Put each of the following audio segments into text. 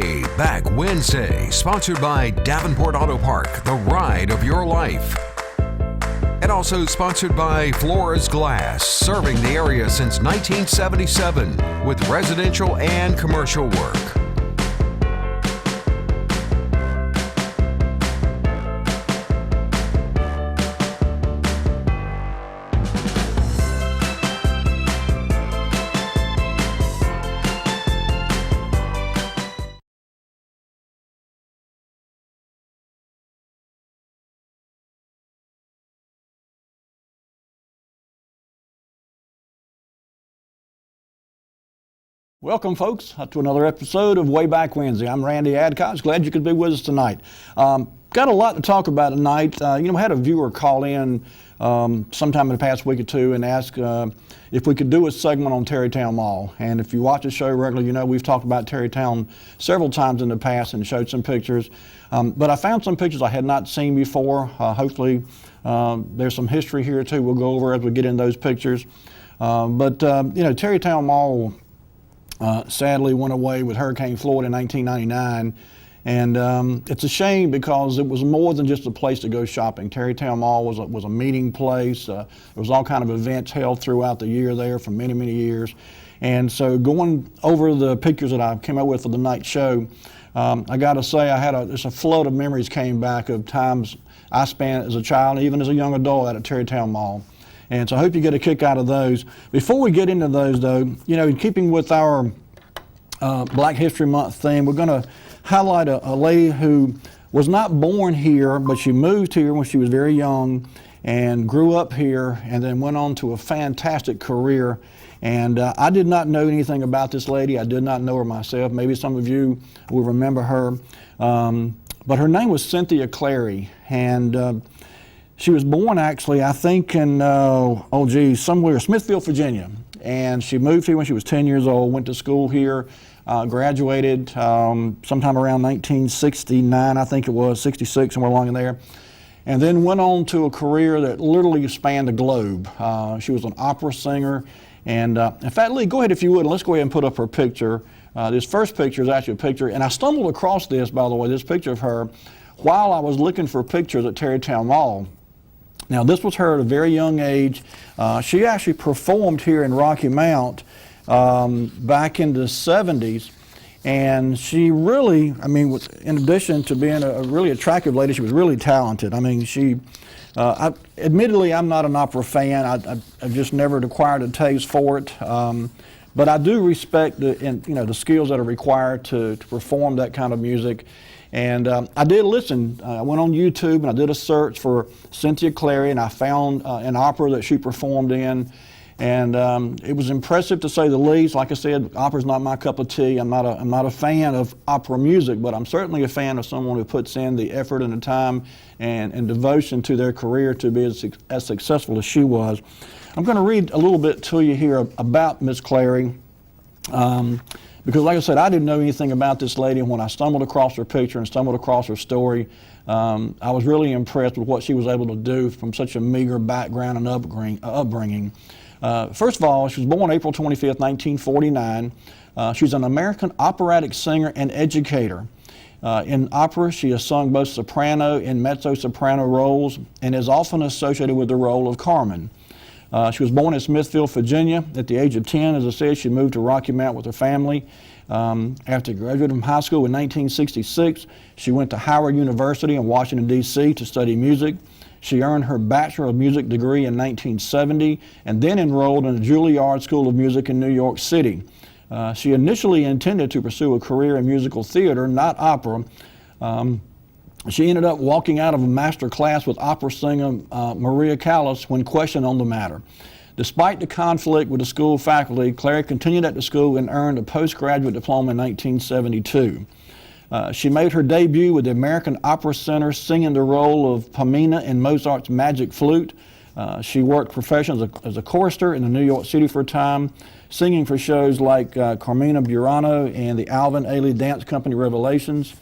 Wayback Wednesday, sponsored by Davenport Auto Park, the ride of your life. And also sponsored by Flores Glass, serving the area since 1977 with residential and commercial work. Welcome, folks, to another episode of Wayback Wednesday. I'm Randy Adcox. Glad you could be with us tonight. Got a lot to talk about tonight. We had a viewer call in sometime in the past week or two and ask if we could do a segment on Terrytown Mall. And if you watch the show regularly, you know we've talked about Terrytown several times in the past and showed some pictures. But I found some pictures I had not seen before. Hopefully there's some history here too we'll go over as we get in those pictures. Terrytown Mall sadly went away with Hurricane Floyd in 1999, and it's a shame because it was more than just a place to go shopping. Terrytown Mall was a meeting place. There was all kind of events held throughout the year there for many, many years. And so going over the pictures that I came up with for the night show, I got to say just a flood of memories came back of times I spent as a child, even as a young adult, at Terrytown Mall. And so I hope you get a kick out of those. Before we get into those, though, in keeping with our Black History Month theme, we're going to highlight a lady who was not born here, but she moved here when she was very young and grew up here and then went on to a fantastic career. And I did not know anything about this lady. I did not know her myself. Maybe some of you will remember her. But her name was Cynthia Clary. And she was born, actually, I think in, somewhere, Smithfield, Virginia. And she moved here when she was 10 years old, went to school here, graduated sometime around 1969, I think it was, 66, somewhere along in there. And then went on to a career that literally spanned the globe. She was an opera singer. And in fact, Lee, go ahead if you would, and let's go ahead and put up her picture. This first picture is actually a picture, and I stumbled across this, by the way, this picture of her, while I was looking for pictures at Terrytown Mall. Now, this was her at a very young age. She actually performed here in Rocky Mount back in the 70s. And she really, in addition to being a really attractive lady, she was really talented. Admittedly, I'm not an opera fan. I've just never acquired a taste for it. But I do respect the skills that are required to perform that kind of music. And I did listen. I went on YouTube and I did a search for Cynthia Clary, and I found an opera that she performed in. And it was impressive, to say the least. Like I said, opera's not my cup of tea. I'm not a fan of opera music, but I'm certainly a fan of someone who puts in the effort and the time and devotion to their career to be as successful as she was. I'm going to read a little bit to you here about Miss Clary. Because like I said, I didn't know anything about this lady. When I stumbled across her picture and stumbled across her story, I was really impressed with what she was able to do from such a meager background and upbringing. First of all, she was born April 25th, 1949. She's an American operatic singer and educator. In opera, she has sung both soprano and mezzo-soprano roles and is often associated with the role of Carmen. She was born in Smithfield, Virginia. At the age of 10, as I said, she moved to Rocky Mount with her family. After graduating from high school in 1966, she went to Howard University in Washington, D.C. to study music. She earned her Bachelor of Music degree in 1970 and then enrolled in the Juilliard School of Music in New York City. She initially intended to pursue a career in musical theater, not opera. She ended up walking out of a master class with opera singer Maria Callas when questioned on the matter. Despite the conflict with the school faculty, Clary continued at the school and earned a postgraduate diploma in 1972. She made her debut with the American Opera Center, singing the role of Pamina in Mozart's Magic Flute. She worked professionally as a chorister in New York City for a time, singing for shows like Carmina Burano and the Alvin Ailey Dance Company Revelations.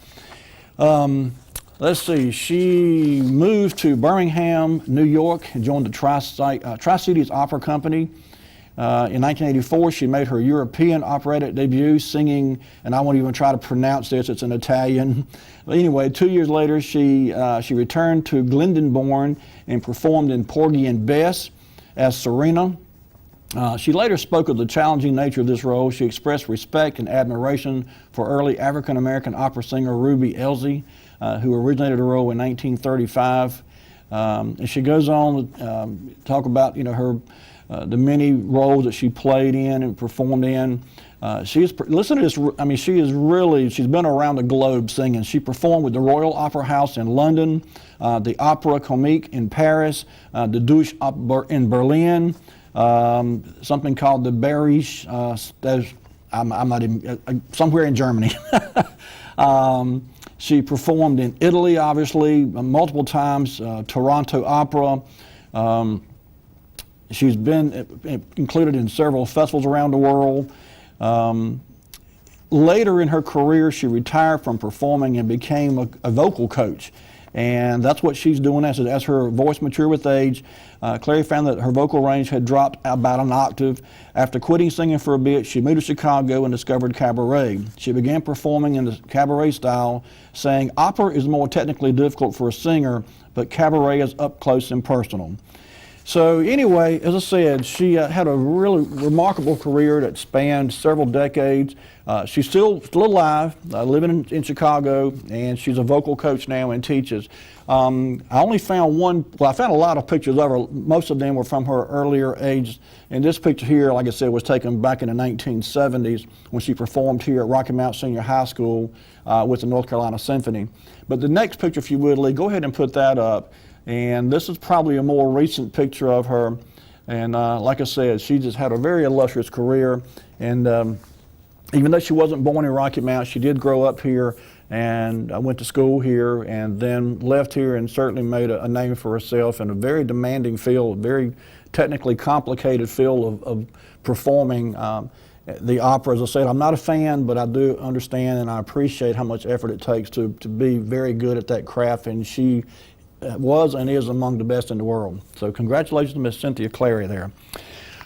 Let's see, she moved to Birmingham, New York, and joined the Tri-Cities Opera Company. In 1984, she made her European operatic debut singing, and I won't even try to pronounce this, it's in Italian. But anyway, 2 years later, she returned to Glyndebourne and performed in Porgy and Bess as Serena. She later spoke of the challenging nature of this role. She expressed respect and admiration for early African-American opera singer Ruby Elsie, who originated the role in 1935. And she goes on to talk about, her the many roles that she played in and performed in. Listen to this, I mean, she's been around the globe singing. She performed with the Royal Opera House in London, the Opera Comique in Paris, the Deutsche Oper in Berlin, something called the Bayerisch, I'm not even, somewhere in Germany. She performed in Italy, obviously, multiple times, Toronto Opera. She's been included in several festivals around the world. Later in her career, she retired from performing and became a vocal coach. And that's what she's doing as her voice matured with age. Clary found that her vocal range had dropped about an octave. After quitting singing for a bit, she moved to Chicago and discovered cabaret. She began performing in the cabaret style, saying, "Opera is more technically difficult for a singer, but cabaret is up close and personal." So anyway, as I said, she had a really remarkable career that spanned several decades. She's still alive, living in Chicago, and she's a vocal coach now and teaches. I only found I found a lot of pictures of her. Most of them were from her earlier age. And this picture here, like I said, was taken back in the 1970s when she performed here at Rocky Mount Senior High School with the North Carolina Symphony. But the next picture, if you would, Lee, go ahead and put that up. And this is probably a more recent picture of her. And like I said, she just had a very illustrious career. And even though she wasn't born in Rocky Mount, she did grow up here and went to school here and then left here and certainly made a name for herself in a very demanding field, very technically complicated field of performing the opera. As I said, I'm not a fan, but I do understand and I appreciate how much effort it takes to be very good at that craft. And she was and is among the best in the world. So congratulations to Miss Cynthia Clary there.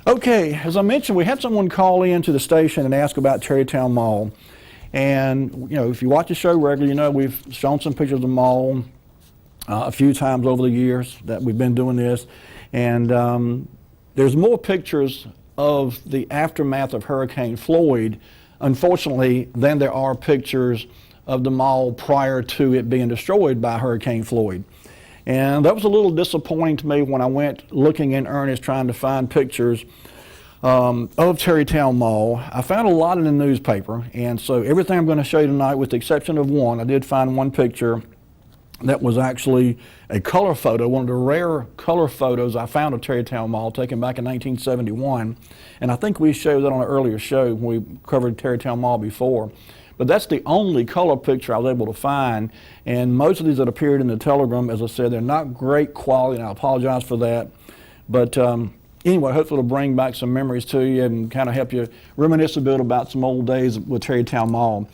Okay, as I mentioned, we had someone call in to the station and ask about Tarrytown Mall. And, if you watch the show regularly, we've shown some pictures of the mall a few times over the years that we've been doing this. And there's more pictures of the aftermath of Hurricane Floyd, unfortunately, than there are pictures of the mall prior to it being destroyed by Hurricane Floyd. And that was a little disappointing to me when I went looking in earnest trying to find pictures of Tarrytown Mall. I found a lot in the newspaper, and so everything I'm going to show you tonight, with the exception of one, I did find one picture that was actually a color photo, one of the rare color photos I found of Tarrytown Mall, taken back in 1971. And I think we showed that on an earlier show when we covered Tarrytown Mall before. But that's the only color picture I was able to find. And most of these that appeared in the Telegram, as I said, they're not great quality, and I apologize for that. But anyway, hopefully it'll bring back some memories to you and kind of help you reminisce a bit about some old days with Tarrytown Mall.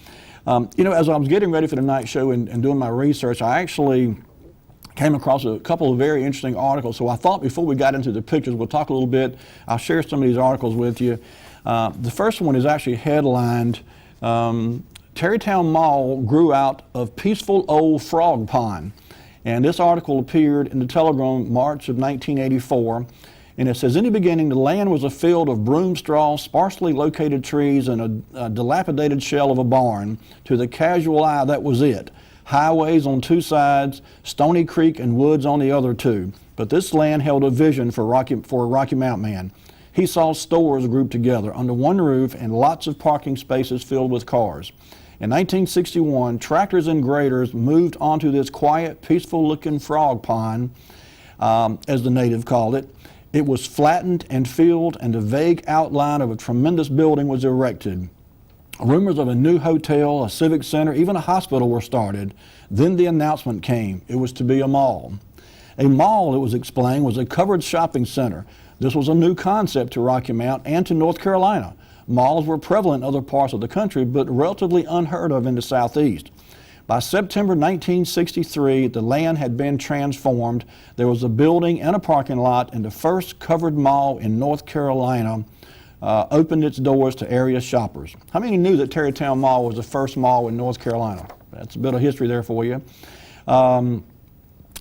As I was getting ready for the night show and doing my research, I actually came across a couple of very interesting articles. So I thought before we got into the pictures, we'll talk a little bit. I'll share some of these articles with you. The first one is actually headlined, Tarrytown Mall grew out of peaceful old frog pond. And this article appeared in the Telegram March of 1984. And it says, in the beginning, the land was a field of broom straw, sparsely located trees, and a dilapidated shell of a barn. To the casual eye, that was it. Highways on two sides, Stony Creek and woods on the other two. But this land held a vision for a Rocky Mount man. He saw stores grouped together under one roof and lots of parking spaces filled with cars. In 1961, tractors and graders moved onto this quiet, peaceful-looking frog pond, as the native called it. It was flattened and filled, and the vague outline of a tremendous building was erected. Rumors of a new hotel, a civic center, even a hospital were started. Then the announcement came. It was to be a mall. A mall, it was explained, was a covered shopping center. This was a new concept to Rocky Mount and to North Carolina. Malls were prevalent in other parts of the country, but relatively unheard of in the Southeast. By September 1963, the land had been transformed. There was a building and a parking lot, and the first covered mall in North Carolina opened its doors to area shoppers. How many knew that Tarrytown Mall was the first mall in North Carolina? That's a bit of history there for you.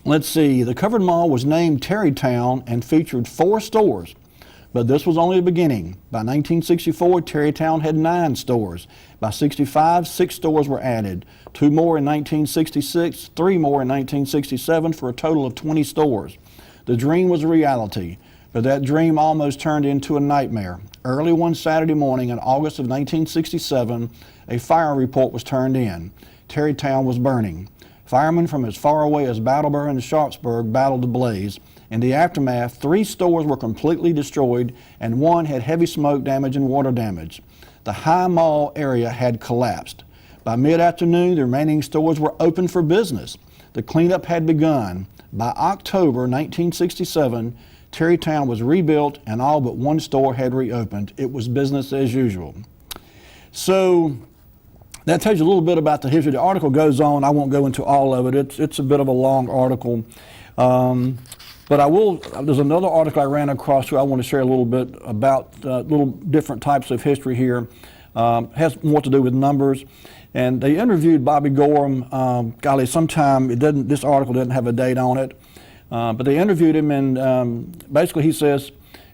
Let's see, the covered mall was named Tarrytown and featured 4 stores, but this was only the beginning. By 1964, Tarrytown had 9 stores. By 65, 6 stores were added, 2 more in 1966, 3 more in 1967, for a total of 20 stores. The dream was a reality, but that dream almost turned into a nightmare. Early one Saturday morning in August of 1967, a fire report was turned in. Tarrytown was burning. Firemen from as far away as Brattleboro and Sharpsburg battled the blaze. In the aftermath, 3 stores were completely destroyed and 1 had heavy smoke damage and water damage. The High Mall area had collapsed. By mid-afternoon, the remaining stores were open for business. The cleanup had begun. By October 1967, Tarrytown was rebuilt and all but 1 store had reopened. It was business as usual. So that tells you a little bit about the history. The article goes on. I won't go into all of it. It's a bit of a long article. But I will, there's another article I ran across who I want to share a little bit about little different types of history here. Has more to do with numbers. And they interviewed Bobby Gorham, golly, sometime, this article didn't have a date on it, but they interviewed him, and basically he says,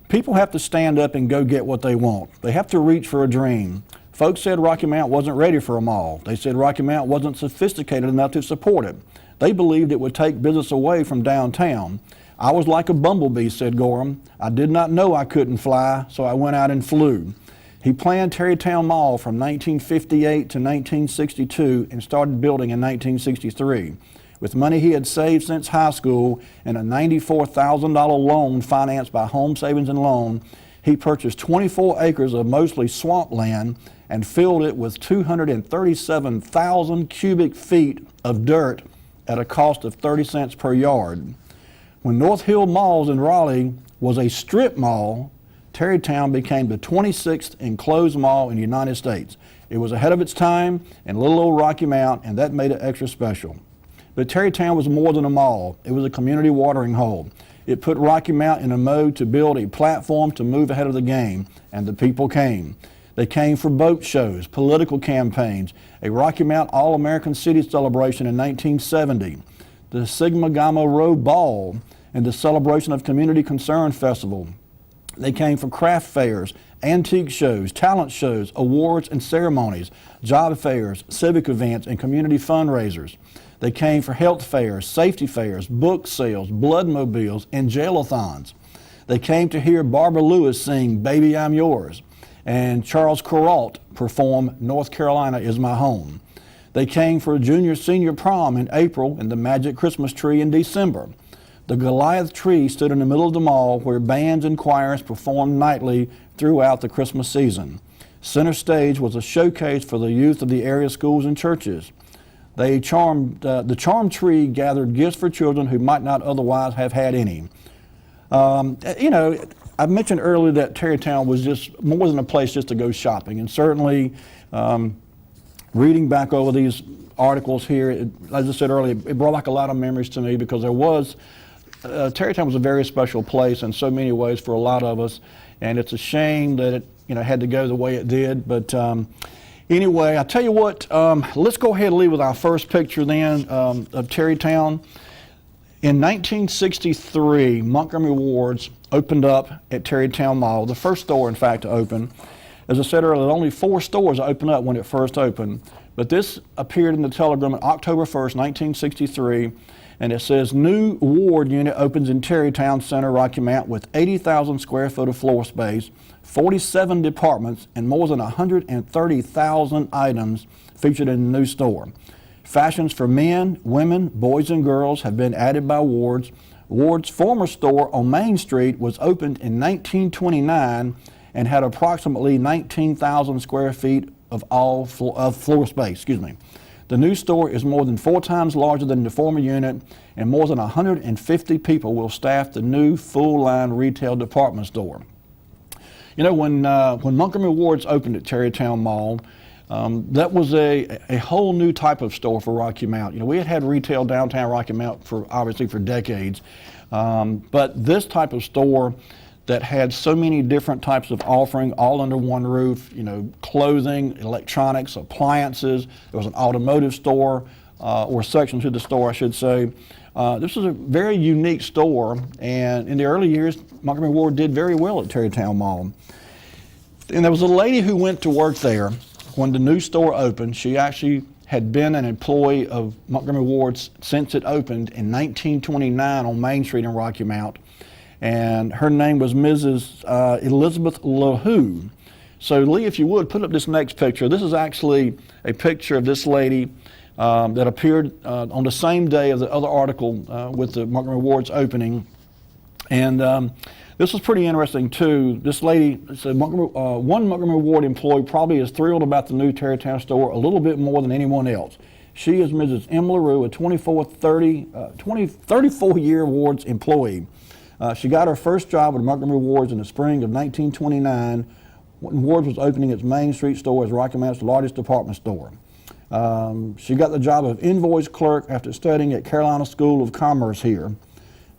people have to stand up and go get what they want. They have to reach for a dream. Folks said Rocky Mount wasn't ready for a mall. They said Rocky Mount wasn't sophisticated enough to support it. They believed it would take business away from downtown. I was like a bumblebee, said Gorham. I did not know I couldn't fly, so I went out and flew. He planned Tarrytown Mall from 1958 to 1962 and started building in 1963. With money he had saved since high school and a $94,000 loan financed by Home Savings and Loan, he purchased 24 acres of mostly swampland and filled it with 237,000 cubic feet of dirt at a cost of 30 cents per yard. When North Hill Malls in Raleigh was a strip mall, Tarrytown became the 26th enclosed mall in the United States. It was ahead of its time in little old Rocky Mount, and that made it extra special. But Tarrytown was more than a mall. It was a community watering hole. It put Rocky Mount in a mode to build a platform to move ahead of the game, and the people came. They came for boat shows, political campaigns, a Rocky Mount All-American City celebration in 1970, the Sigma Gamma Rho Ball, and the Celebration of Community Concern Festival. They came for craft fairs, antique shows, talent shows, awards and ceremonies, job fairs, civic events, and community fundraisers. They came for health fairs, safety fairs, book sales, bloodmobiles, and jail-a-thons. They came to hear Barbara Lewis sing Baby I'm Yours and Charles Kuralt perform North Carolina is My Home. They came for a junior-senior prom in April and the Magic Christmas Tree in December. The Goliath tree stood in the middle of the mall where bands and choirs performed nightly throughout the Christmas season. Center stage was a showcase for the youth of the area schools and churches. The charm tree gathered gifts for children who might not otherwise have had any. You know, I mentioned earlier that Tarrytown was just more than a place just to go shopping, and certainly reading back over these articles here, as I said earlier, it brought back a lot of memories to me because there was Tarrytown was a very special place in so many ways for a lot of us, and it's a shame that it had to go the way it did. But anyway, I tell you what, let's go ahead and leave with our first picture then of Tarrytown. In 1963, Montgomery Ward's opened up at Tarrytown Mall, the first store, in fact, to open. As I said earlier, only 4 stores opened up when it first opened, but this appeared in the Telegram on October 1st, 1963. And it says, new Ward unit opens in Tarrytown Center, Rocky Mount with 80,000 square foot of floor space, 47 departments, and more than 130,000 items featured in the new store. Fashions for men, women, boys, and girls have been added by Ward's. Ward's former store on Main Street was opened in 1929 and had approximately 19,000 square feet of floor space. The new store is more than 4 times larger than the former unit, and more than 150 people will staff the new full-line retail department store. You know, when Montgomery Ward's opened at Tarrytown Mall, that was a whole new type of store for Rocky Mount. You know, we had retail downtown Rocky Mount obviously for decades, but this type of store, that had so many different types of offering all under one roof, clothing, electronics, appliances. There was an automotive store, or section to the store, I should say. This was a very unique store, and in the early years, Montgomery Ward did very well at Tarrytown Mall. And there was a lady who went to work there when the new store opened. She actually had been an employee of Montgomery Ward's since it opened in 1929 on Main Street in Rocky Mount. And her name was Mrs. Elizabeth LaHoo. So Lee, if you would, put up this next picture. This is actually a picture of this lady that appeared on the same day as the other article with the Montgomery Ward's opening. And this was pretty interesting too. This lady said one Montgomery Ward employee probably is thrilled about the new Tarrytown store a little bit more than anyone else. She is Mrs. M. LaRue, a 34-year Ward's employee. She got her first job with Montgomery Ward's in the spring of 1929 when Ward's was opening its Main Street store as Rocky Mount's largest department store. She got the job of invoice clerk after studying at Carolina School of Commerce here.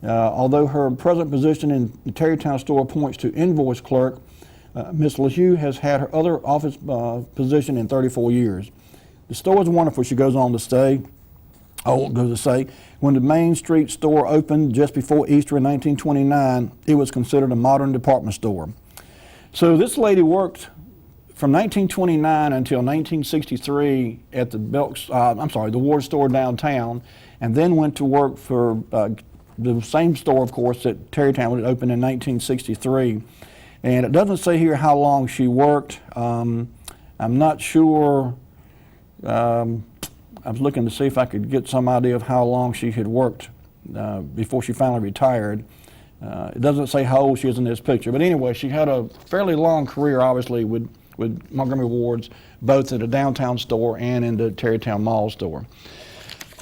Although her present position in the Tarrytown store points to invoice clerk, Ms. LaHue has had her other office position in 34 years. The store is wonderful, she goes on to say. When the Main Street store opened just before Easter in 1929, it was considered a modern department store. So this lady worked from 1929 until 1963 at the Ward store downtown, and then went to work for the same store, of course, at Tarrytown when it opened in 1963. And it doesn't say here how long she worked. I'm not sure. I was looking to see if I could get some idea of how long she had worked before she finally retired. It doesn't say how old she is in this picture. But anyway, she had a fairly long career, obviously, with Montgomery Ward's, both at the downtown store and in the Tarrytown Mall store.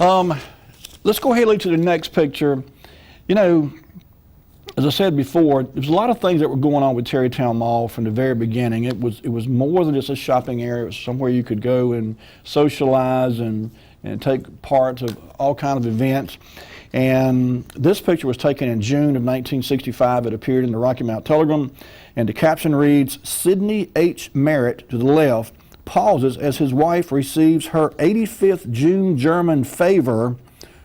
Let's go ahead to the next picture. As I said before, there's a lot of things that were going on with Tarrytown Mall from the very beginning. It was more than just a shopping area. It was somewhere you could go and socialize and take part of all kinds of events. And this picture was taken in June of 1965. It appeared in the Rocky Mount Telegram, and the caption reads, "Sidney H. Merritt," to the left, pauses as his wife receives her 85th June German favor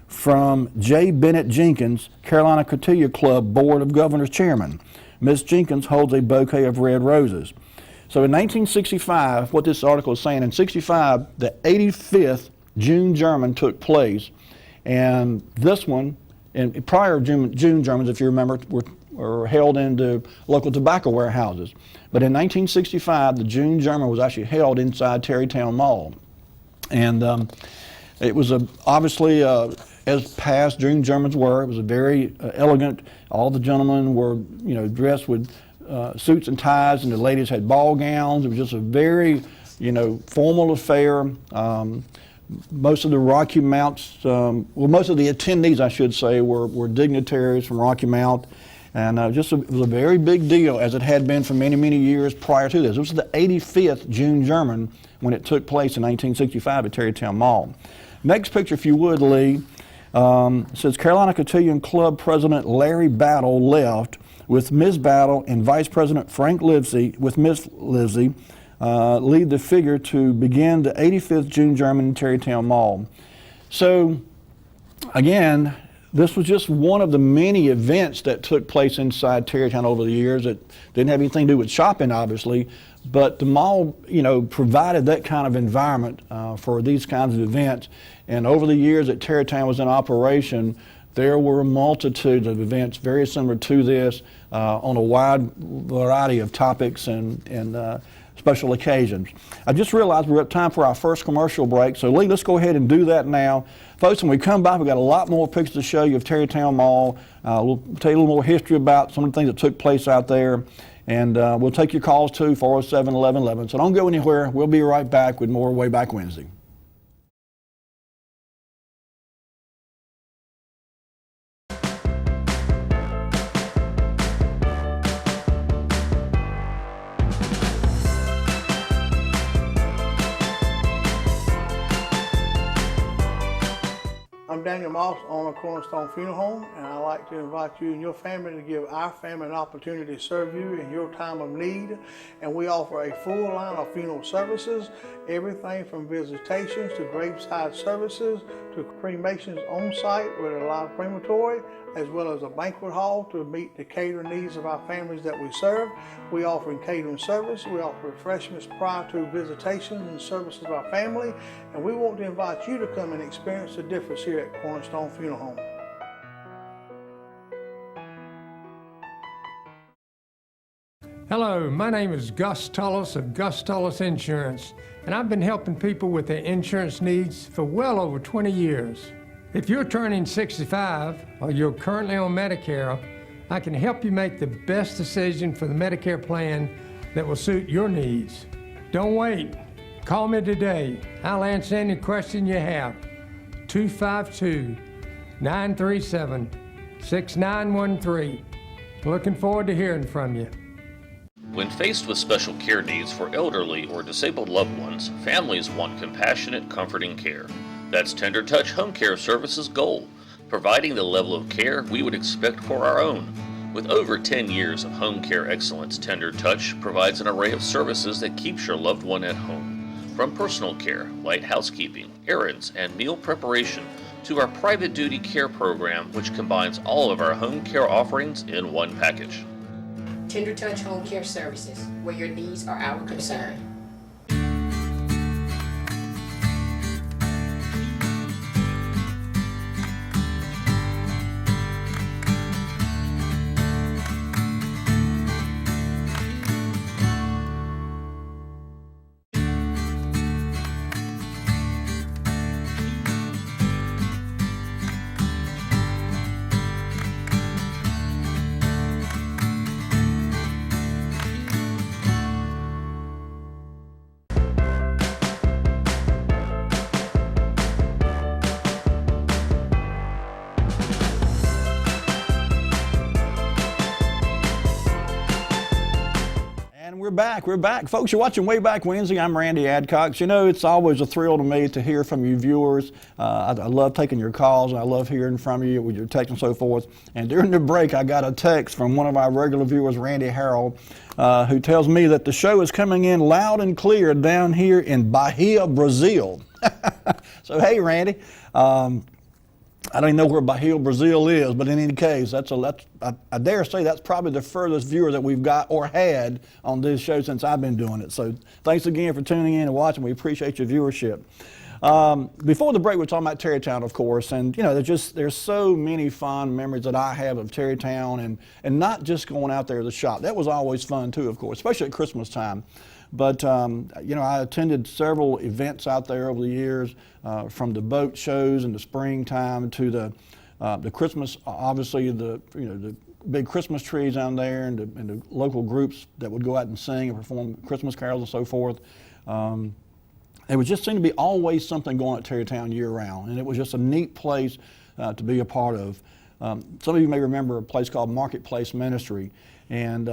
from J. Bennett Jenkins, Carolina Cotillion Club Board of Governors Chairman. Miss Jenkins holds a bouquet of red roses. So in 1965, what this article is saying, in 65, the 85th June German took place, and this one, and prior June Germans, if you remember, were held in the local tobacco warehouses. But in 1965, the June German was actually held inside Tarrytown Mall. And it was obviously, as past June Germans were, it was a very elegant. All the gentlemen were, dressed with suits and ties, and the ladies had ball gowns. It was just a very, formal affair. Most of the Rocky Mounts, most of the attendees, I should say, were dignitaries from Rocky Mount. And it was a very big deal, as it had been for many, many years prior to this. This was the 85th June German when it took place in 1965 at Tarrytown Mall. Next picture, if you would, Lee. It says Carolina Cotillion Club President Larry Battle left with Ms. Battle and Vice President Frank Livesey with Ms. Livesey lead the figure to begin the 85th June German in Tarrytown Mall. So again, this was just one of the many events that took place inside Tarrytown over the years. It didn't have anything to do with shopping, obviously, but the mall, provided that kind of environment for these kinds of events. And over the years that Tarrytown was in operation, there were a multitude of events very similar to this on a wide variety of topics and special occasions. I just realized we're at time for our first commercial break, so Lee, let's go ahead and do that now. Folks, when we come back, we've got a lot more pictures to show you of Tarrytown Mall. We'll tell you a little more history about some of the things that took place out there, and we'll take your calls too, 407-1111. So don't go anywhere. We'll be right back with more Way Back Wednesday. I'm Daniel Moss, owner of Cornerstone Funeral Home, and I'd like to invite you and your family to give our family an opportunity to serve you in your time of need. And we offer a full line of funeral services, everything from visitations to graveside services to cremations on site with a live crematory, as well as a banquet hall to meet the catering needs of our families that we serve. We offer catering service, we offer refreshments prior to visitations and services of our family, and we want to invite you to come and experience the difference here at Cornerstone Funeral Home. Hello, my name is Gus Tullis of Gus Tullis Insurance, and I've been helping people with their insurance needs for well over 20 years. If you're turning 65 or you're currently on Medicare, I can help you make the best decision for the Medicare plan that will suit your needs. Don't wait. Call me today. I'll answer any question you have. 252-937-6913. Looking forward to hearing from you. When faced with special care needs for elderly or disabled loved ones, families want compassionate, comforting care. That's Tender Touch Home Care Services' goal, providing the level of care we would expect for our own. With over 10 years of home care excellence, Tender Touch provides an array of services that keeps your loved one at home. From personal care, light housekeeping, errands, and meal preparation, to our private duty care program, which combines all of our home care offerings in one package. Tender Touch Home Care Services, where your needs are our concern. We're back. Folks, you're watching Wayback Wednesday. I'm Randy Adcox. You know, it's always a thrill to me to hear from you viewers. I love taking your calls, and I love hearing from you with your text and so forth. And during the break, I got a text from one of our regular viewers, Randy Harrell, who tells me that the show is coming in loud and clear down here in Bahia, Brazil. So, hey, Randy. I don't even know where Bahia, Brazil is, but in any case, I dare say that's probably the furthest viewer that we've got or had on this show since I've been doing it. So thanks again for tuning in and watching. We appreciate your viewership. Before the break, we're talking about Tarrytown, of course, and you know, there's so many fond memories that I have of Tarrytown, and not just going out there to shop. That was always fun too, of course, especially at Christmas time. But you know, I attended several events out there over the years, from the boat shows in the springtime to the Christmas, obviously the big Christmas trees down there, and the local groups that would go out and sing and perform Christmas carols and so forth. It would just seem to be always something going at Tarrytown year round, and it was just a neat place to be a part of. Some of you may remember a place called Marketplace Ministry. And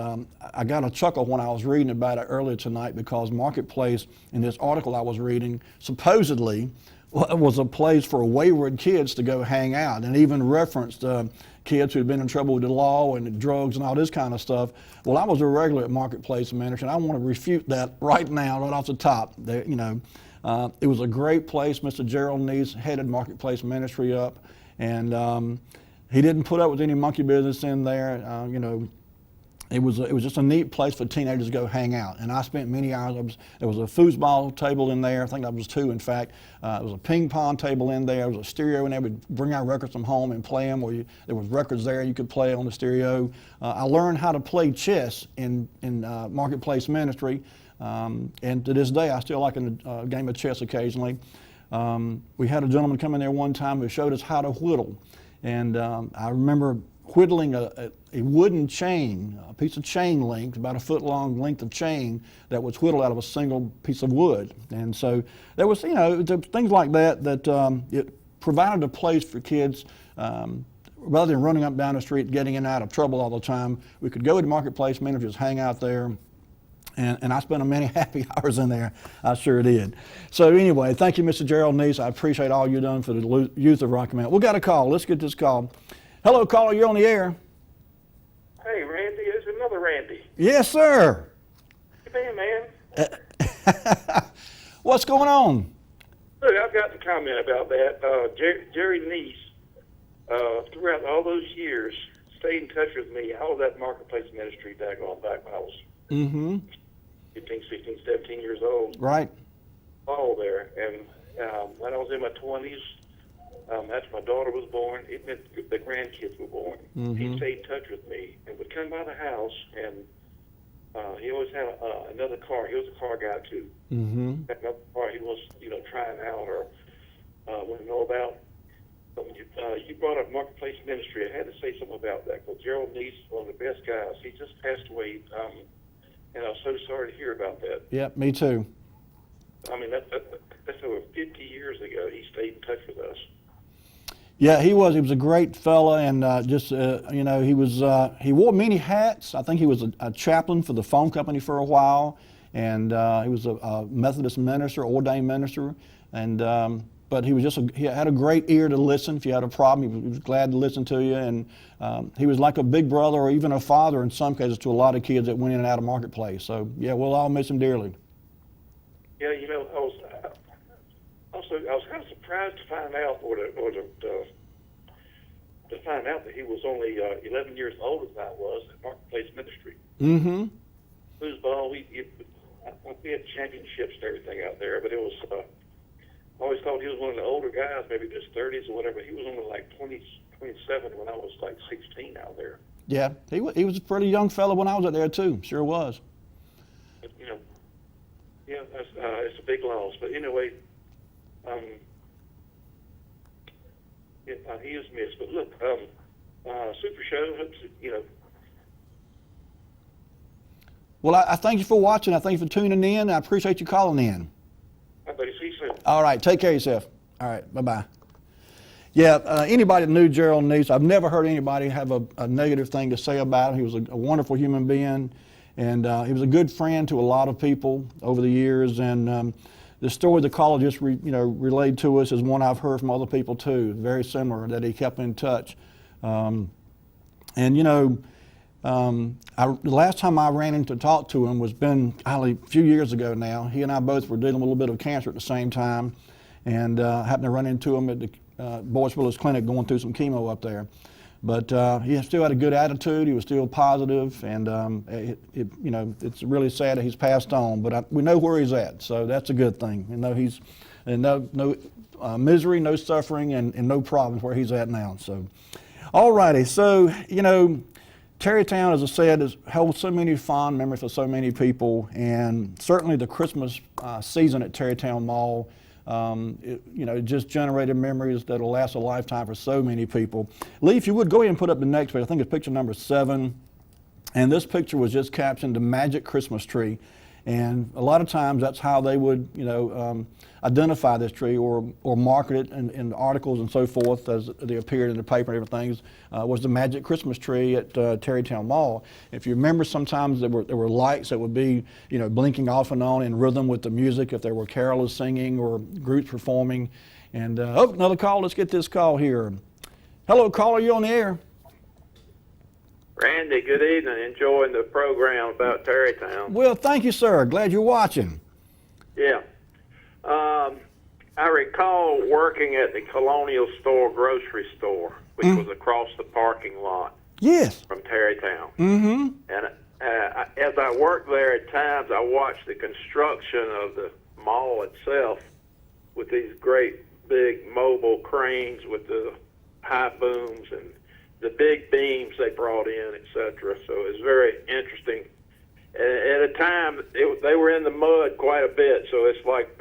I got a chuckle when I was reading about it earlier tonight, because Marketplace, in this article I was reading, supposedly was a place for wayward kids to go hang out, and even referenced kids who had been in trouble with the law and drugs and all this kind of stuff. Well, I was a regular at Marketplace Ministry, and I want to refute that right now, right off the top. It was a great place. Mr. Gerald Neese headed Marketplace Ministry up, and he didn't put up with any monkey business in there. It was just a neat place for teenagers to go hang out, and I spent many hours. There was a foosball table in there. I think that was two, in fact. There was a ping pong table in there. There was a stereo in there. We'd bring our records from home and play them. There was records there you could play on the stereo. I learned how to play chess in Marketplace Ministry, and to this day I still like a game of chess occasionally. We had a gentleman come in there one time who showed us how to whittle, and I remember whittling a wooden chain, a piece of chain link, about a foot long length of chain that was whittled out of a single piece of wood. And so there was, things like that it provided a place for kids, rather than running up down the street, getting in and out of trouble all the time. We could go to Marketplace Ministry, just hang out there, And I spent many happy hours in there. I sure did. So anyway, thank you, Mr. Gerald Neese. I appreciate all you've done for the youth of Rocky Mount. We got a call. Let's get this call. Hello, caller. You're on the air. Hey, Randy. It's another Randy. Yes, sir. Hey, man. What's going on? Look, I've got to comment about that. Jerry Neese, throughout all those years, stayed in touch with me. I was at Marketplace Ministry back when I was 15, 16, 17 years old. Right. All there. And when I was in my 20s, after my daughter was born, it meant the grandkids were born. He stayed in touch with me and would come by the house, and he always had another car. He was a car guy, too. Had another car he was, trying out or wanted to know about. But when you brought up Marketplace Ministry, I had to say something about that, because Gerald Neese is one of the best guys. He just passed away, and I was so sorry to hear about that. Yep, me too. I mean, that's over 50 years ago. He stayed in touch with us. Yeah, he was. He was a great fella, and he wore many hats. I think he was a chaplain for the phone company for a while, and he was a Methodist minister, ordained minister, and but he was he had a great ear to listen. If you had a problem, he was glad to listen to you, and he was like a big brother or even a father in some cases to a lot of kids that went in and out of Marketplace. So yeah, we'll all miss him dearly. Yeah, I was kind of surprised to find out, to find out that he was only 11 years older than I was at Marketplace Ministry. Foosball, we had championships and everything out there, but it was. I always thought he was one of the older guys, maybe in his 30s or whatever. He was only like 27 when I was like 16 out there. Yeah, he was a pretty young fellow when I was out there too. Sure was. But, it's a big loss. But anyway, he is missed. But look, Super Show, Well, I thank you for watching. I thank you for tuning in. I appreciate you calling in. I better see you soon. All right, take care of yourself. All right, bye-bye. Yeah, anybody that knew Gerald Neese, I've never heard anybody have a negative thing to say about him. He was a wonderful human being, and he was a good friend to a lot of people over the years. And the story the caller just relayed to us is one I've heard from other people too, very similar, that he kept in touch. The last time I ran in to talk to him was a few years ago now. He and I both were dealing with a little bit of cancer at the same time, and happened to run into him at the Boys Willis Clinic going through some chemo up there. But he still had a good attitude. He was still positive, and it's really sad that he's passed on. But we know where he's at, so that's a good thing. He's no misery, no suffering, and no problems where he's at now. So, all righty. So Tarrytown, as I said, has held so many fond memories for so many people, and certainly the Christmas season at Tarrytown Mall, it just generated memories that will last a lifetime for so many people. Lee, if you would go ahead and put up the next page. I think it's picture number 7, and this picture was just captioned "The Magic Christmas Tree," and a lot of times that's how they would, identify this tree or market it in articles and so forth as they appeared in the paper and everything, was the Magic Christmas Tree at Tarrytown Mall. If you remember, sometimes there were lights that would be blinking off and on in rhythm with the music if there were carolers singing or groups performing. And another call. Let's get this call here. Hello, caller, you on the air? Randy, good evening. Enjoying the program about Tarrytown. Well, thank you, sir. Glad you're watching. Yeah. I recall working at the Colonial Store grocery store, which was across the parking lot. Yes. From Tarrytown. And as I worked there, at times I watched the construction of the mall itself with these great big mobile cranes with the high booms and the big beams they brought in, etc. So it was very interesting. At a time, they were in the mud quite a bit, so it's like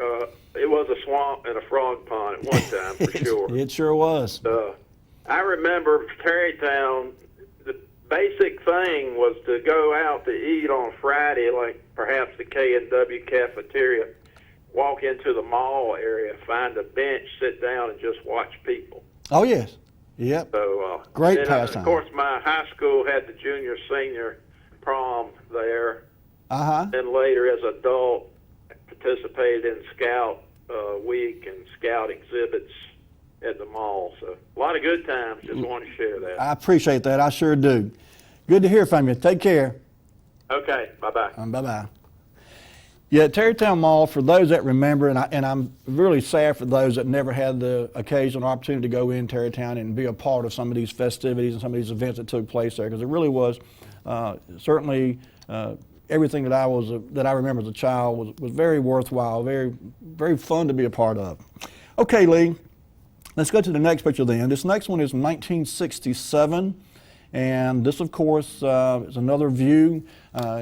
it was a swamp and a frog pond at one time, for sure. It sure was. I remember Tarrytown, the basic thing was to go out to eat on Friday, like perhaps the K&W cafeteria, walk into the mall area, find a bench, sit down, and just watch people. Oh, yes. Yep. So, great pastime. Of course, my high school had the junior-senior prom there, Then later, as an adult, participated in Scout Week and Scout exhibits at the mall. So a lot of good times. Just wanted to share that. I appreciate that. I sure do. Good to hear from you. Take care. Okay, bye-bye. Bye-bye. Yeah, Tarrytown Mall, for those that remember, and I'm really sad for those that never had the occasion or opportunity to go in Tarrytown and be a part of some of these festivities and some of these events that took place there, because it really was certainly everything that I remember as a child was very worthwhile, very, very fun to be a part of. Okay, Lee, let's go to the next picture then. This next one is 1967. And this, of course, is another view.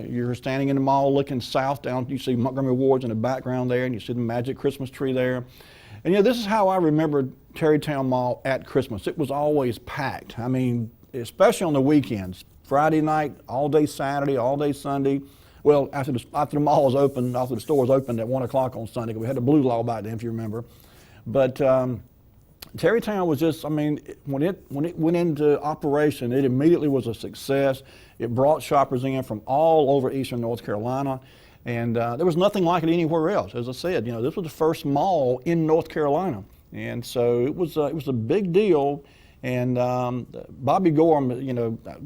You're standing in the mall looking south down. You see Montgomery Ward's in the background there, and you see the magic Christmas tree there. And this is how I remember Tarrytown Mall at Christmas. It was always packed. I mean, especially on the weekends. Friday night, all day Saturday, all day Sunday. Well, after the mall was open, after the store was opened at 1 o'clock on Sunday, we had the blue law back then, if you remember. But Tarrytown was just, I mean, when it went into operation, it immediately was a success. It brought shoppers in from all over eastern North Carolina, and there was nothing like it anywhere else. As I said, this was the first mall in North Carolina, and so it was a big deal. And Bobby Gorham,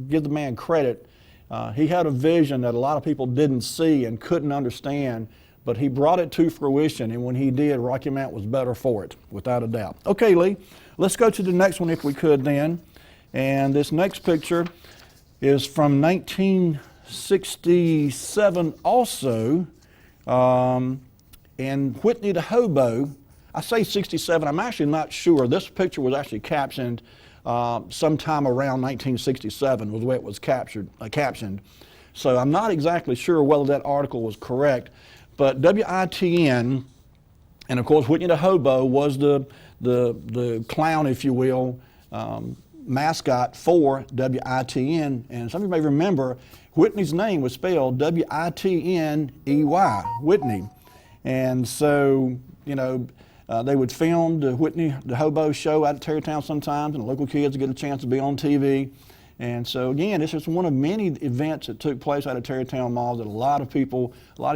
give the man credit. He had a vision that a lot of people didn't see and couldn't understand, but he brought it to fruition, and when he did, Rocky Mount was better for it, without a doubt. Okay, Lee, let's go to the next one if we could then. And this next picture is from 1967 also, in Whitney to Hobo. I say 67, I'm actually not sure. This picture was actually captioned sometime around 1967 was the way it was captioned. So I'm not exactly sure whether that article was correct. But WITN, and of course Whitney the Hobo was the clown, if you will, mascot for WITN. And some of you may remember Whitney's name was spelled W-I-T-N-E-Y, Whitney. And so, they would film the Whitney the Hobo show out at Tarrytown sometimes, and the local kids would get a chance to be on TV. And so again, this is one of many events that took place out of Tarrytown Mall that a lot of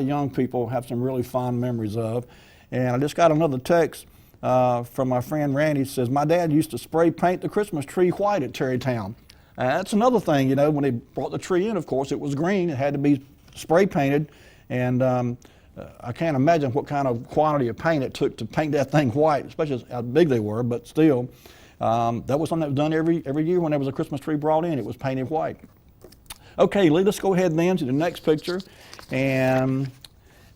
young people have some really fond memories of. And I just got another text from my friend Randy. It says, my dad used to spray paint the Christmas tree white at Tarrytown. That's another thing, when they brought the tree in, of course, it was green. It had to be spray painted. And I can't imagine what kind of quantity of paint it took to paint that thing white, especially how big they were, but still. That was something that was done every year when there was a Christmas tree brought in. It was painted white. Okay, Lee, let's go ahead then to the next picture. And,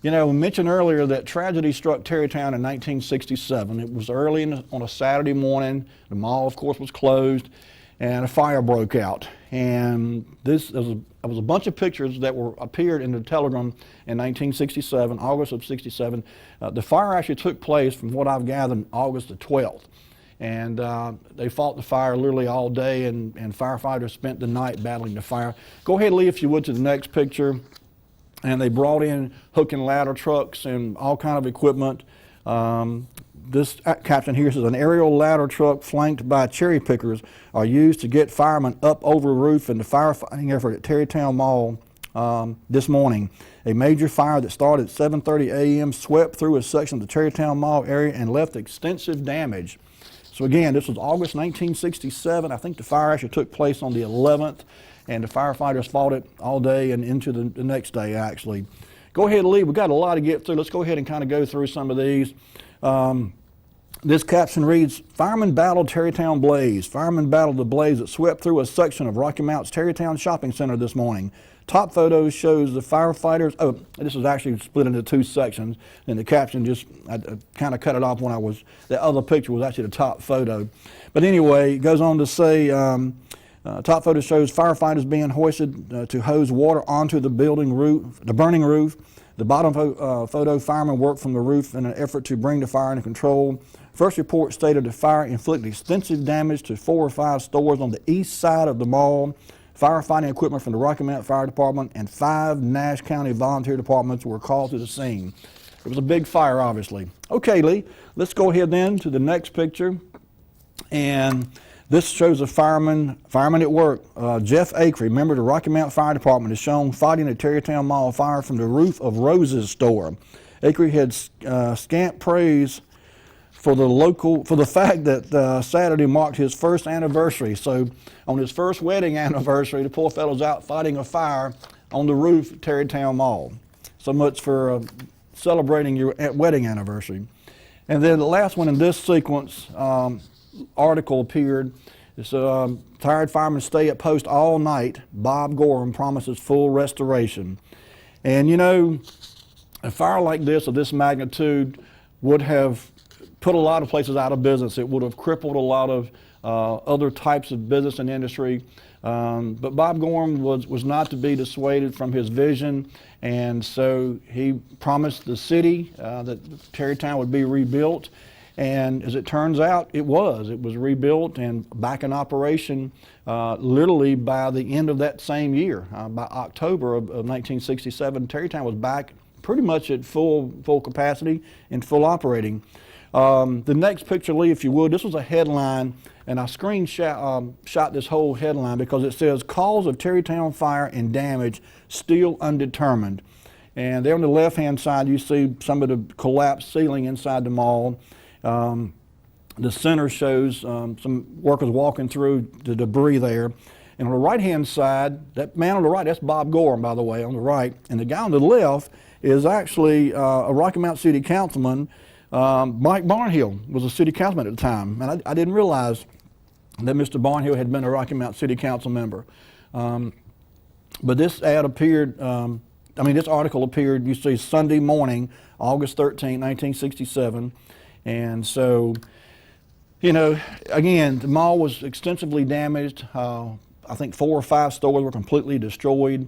we mentioned earlier that tragedy struck Tarrytown in 1967. It was early on a Saturday morning. The mall, of course, was closed, and a fire broke out. And there was a bunch of pictures that appeared in the Telegram in 1967, August of 67. The fire actually took place, from what I've gathered, August the 12th. And they fought the fire literally all day, and firefighters spent the night battling the fire. Go ahead, Lee, if you would, to the next picture. And they brought in hook and ladder trucks and all kind of equipment. This caption here says, an aerial ladder truck flanked by cherry pickers are used to get firemen up over a roof in the firefighting effort at Tarrytown Mall this morning. A major fire that started at 7:30 a.m. swept through a section of the Tarrytown Mall area and left extensive damage. So again, this was August 1967. I think the fire actually took place on the 11th, and the firefighters fought it all day and into the next day, actually. Go ahead, Lee. We've got a lot to get through. Let's go ahead and kind of go through some of these. This caption reads, firemen battled Tarrytown blaze. Firemen battled the blaze that swept through a section of Rocky Mount's Tarrytown Shopping Center this morning. Top photos shows the firefighters. Oh, this was actually split into two sections, and the caption I kind of cut it off when the other picture was actually the top photo. But anyway, it goes on to say, top photo shows firefighters being hoisted to hose water onto the burning roof. The bottom photo, firemen worked from the roof in an effort to bring the fire under control. First report stated the fire inflicted extensive damage to 4 or 5 stores on the east side of the mall. Firefighting equipment from the Rocky Mount Fire Department and 5 Nash County volunteer departments were called to the scene. It was a big fire, obviously. Okay, Lee, let's go ahead then to the next picture. And This shows a fireman at work. Jeff Akery, member of the Rocky Mount Fire Department, is shown fighting a Tarrytown Mall fire from the roof of Rose's store. Akery had scant praise for the fact that Saturday marked his first anniversary. So on his first wedding anniversary, the poor fellow's out fighting a fire on the roof at Tarrytown Mall. So much for celebrating your wedding anniversary. And then the last one in this sequence, article appeared. It's tired firemen stay at post all night. Bob Gorham promises full restoration. And you know, a fire like this of this magnitude would have put a lot of places out of business. It would have crippled a lot of other types of business and industry. But Bob Gorham was not to be dissuaded from his vision, and so he promised the city that Tarrytown would be rebuilt. And as it turns out, it was. It was rebuilt and back in operation literally by the end of that same year. By October of 1967, Tarrytown was back pretty much at full capacity and full operating. The next picture, Lee, if you would, this was a headline, and I shot this whole headline because it says, "Cause of Tarrytown Fire and Damage Still Undetermined." And there on the left-hand side, you see some of the collapsed ceiling inside the mall. The center shows some workers walking through the debris there. And on the right-hand side, that man on the right, that's Bob Gorham, by the way, on the right. And the guy on the left is actually a Rocky Mount City Councilman. Mike Barnhill was a city councilman at the time, and I didn't realize that Mr. Barnhill had been a Rocky Mount City Council member. But this ad appeared, this article appeared, you see, Sunday morning, August 13, 1967. And so, you know, again, the mall was extensively damaged. I think 4 or 5 stores were completely destroyed.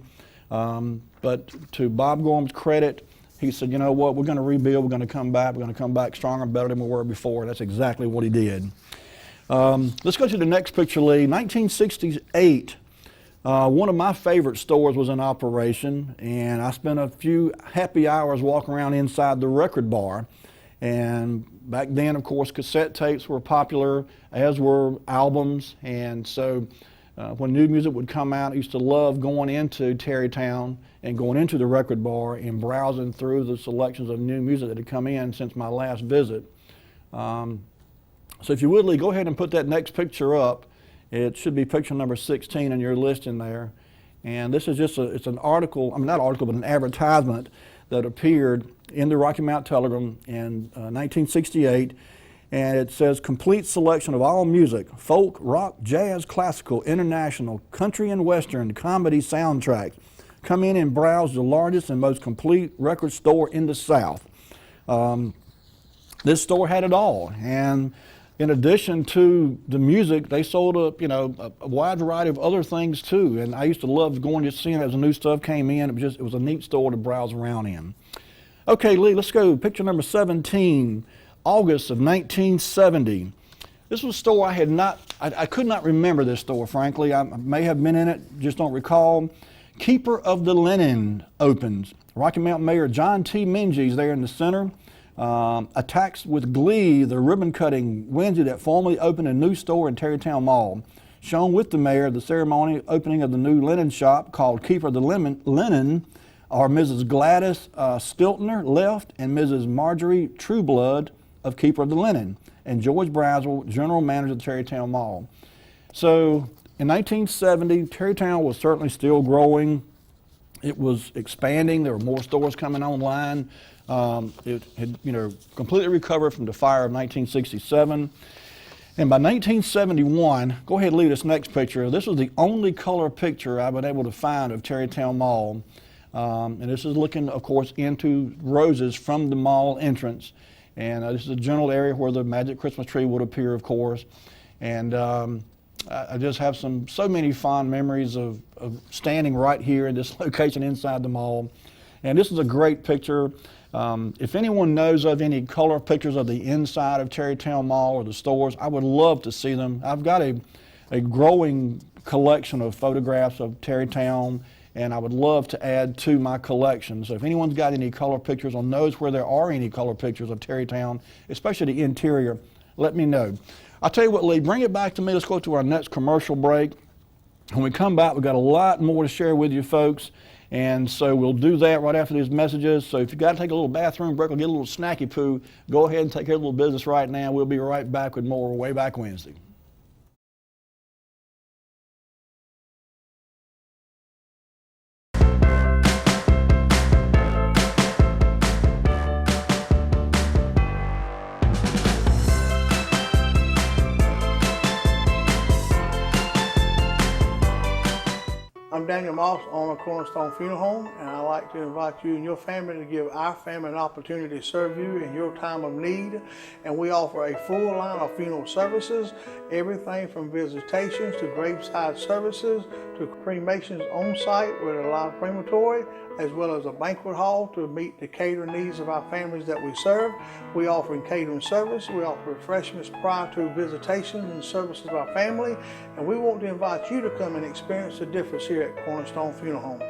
But to Bob Gorham's credit, he said, you know what, we're going to rebuild, we're going to come back, we're going to come back stronger and better than we were before. That's exactly what he did. Let's go to the next picture, Lee. 1968, one of my favorite stores was in operation, and I spent a few happy hours walking around inside the record bar. And back then, of course, cassette tapes were popular, as were albums. And so when new music would come out, I used to love going into Tarrytown and going into the record bar and browsing through the selections of new music that had come in since my last visit. So if you would, Lee, go ahead and put that next picture up. It should be picture number 16 in your list in there. And this is just it's an article, not article, but an advertisement that appeared in the Rocky Mount Telegram in 1968, and it says, "Complete selection of all music, folk, rock, jazz, classical, international, country and western, comedy soundtracks. Come in and browse the largest and most complete record store in the South." This store had it all, and in addition to the music, they sold a wide variety of other things too. And I used to love going to see it as the new stuff came in. It was a neat store to browse around in. Okay, Lee, let's go. Picture number 17, August of 1970. This was a store I could not remember this store, frankly. I may have been in it, just don't recall. Keeper of the Linen opens. Rocky Mount Mayor John T. Minges there in the center. Attacks with glee the ribbon-cutting Wednesday that formally opened a new store in Tarrytown Mall. Shown with the mayor, the ceremony opening of the new linen shop called Keeper of the Linen are Mrs. Gladys Stiltner left and Mrs. Marjorie Trueblood of Keeper of the Linen, and George Brazel, general manager of the Tarrytown Mall. So in 1970, Tarrytown was certainly still growing. It was expanding. There were more stores coming online. It had, completely recovered from the fire of 1967. And by 1971, go ahead and leave this next picture. This was the only color picture I've been able to find of Tarrytown Mall. And this is looking, of course, into Roses from the mall entrance. And this is a general area where the Magic Christmas tree would appear, of course. And I just have so many fond memories of standing right here in this location inside the mall. And this is a great picture. If anyone knows of any color pictures of the inside of Tarrytown Mall or the stores, I would love to see them. I've got a growing collection of photographs of Tarrytown, and I would love to add to my collection. So if anyone's got any color pictures or knows where there are any color pictures of Tarrytown, especially the interior, let me know. I'll tell you what, Lee, bring it back to me. Let's go to our next commercial break. When we come back, we've got a lot more to share with you folks. And so we'll do that right after these messages. So if you've got to take a little bathroom break or get a little snacky poo, go ahead and take care of a little business right now. We'll be right back with more Way Back Wednesday. I'm Daniel Moss, owner of Cornerstone Funeral Home, and I'd like to invite you and your family to give our family an opportunity to serve you in your time of need. And we offer a full line of funeral services, everything from visitations to graveside services to cremations on site with a live crematory, as well as a banquet hall to meet the catering needs of our families that we serve. We offer catering service, we offer refreshments prior to visitations and services of our family, and we want to invite you to come and experience the difference here at Cornerstone Funeral Home.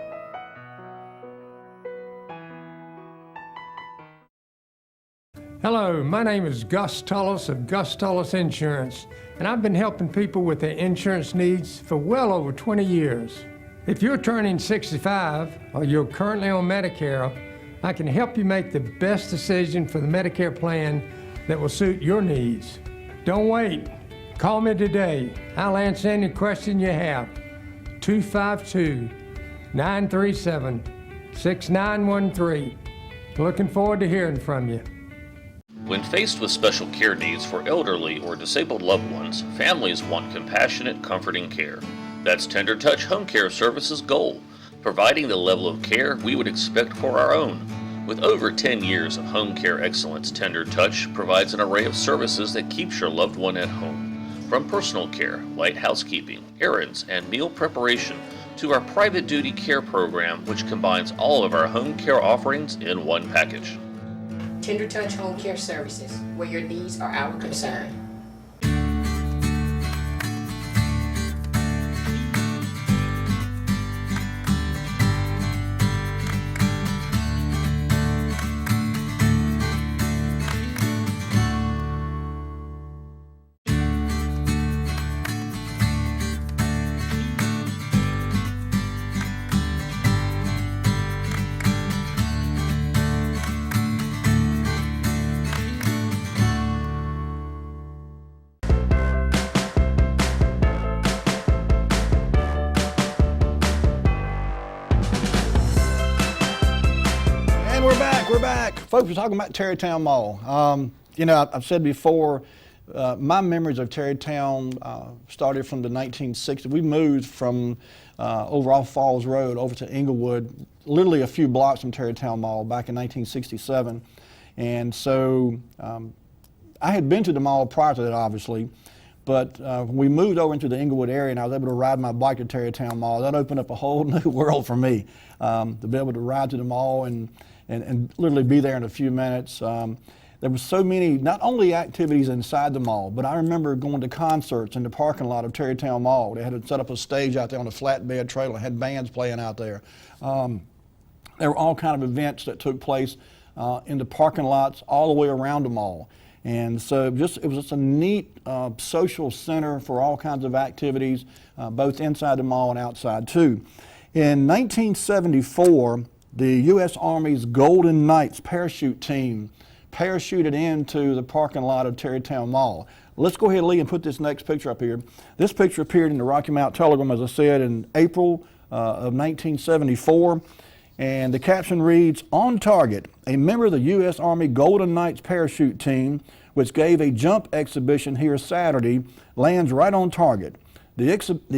Hello, my name is Gus Tullis of Gus Tullis Insurance, and I've been helping people with their insurance needs for well over 20 years. If you're turning 65 or you're currently on Medicare, I can help you make the best decision for the Medicare plan that will suit your needs. Don't wait. Call me today. I'll answer any question you have. 252-937-6913. Looking forward to hearing from you. When faced with special care needs for elderly or disabled loved ones, families want compassionate, comforting care. That's Tender Touch Home Care Services' goal, providing the level of care we would expect for our own. With over 10 years of home care excellence, Tender Touch provides an array of services that keeps your loved one at home. From personal care, light housekeeping, errands, and meal preparation, to our private duty care program, which combines all of our home care offerings in one package. Tender Touch Home Care Services, where your needs are our concern. We're back. Folks, we're talking about Tarrytown Mall. You know, I've said before, my memories of Tarrytown started from the 1960s. We moved from over off Falls Road over to Inglewood, literally a few blocks from Tarrytown Mall back in 1967. And so I had been to the mall prior to that, obviously. But when we moved over into the Inglewood area and I was able to ride my bike to Tarrytown Mall, that opened up a whole new world for me. To be able to ride to the mall and literally be there in a few minutes. There were so many, not only activities inside the mall, but I remember going to concerts in the parking lot of Tarrytown Mall. They had to set up a stage out there on a flatbed trailer, had bands playing out there. There were all kind of events that took place in the parking lots all the way around the mall. And so it was just a neat social center for all kinds of activities, both inside the mall and outside too. In 1974, the U.S. Army's Golden Knights parachute team parachuted into the parking lot of Tarrytown Mall. Let's go ahead, Lee, and put this next picture up here. This picture appeared in the Rocky Mount Telegram, as I said, in April of 1974. And the caption reads, "On target, a member of the U.S. Army Golden Knights parachute team, which gave a jump exhibition here Saturday, lands right on target. The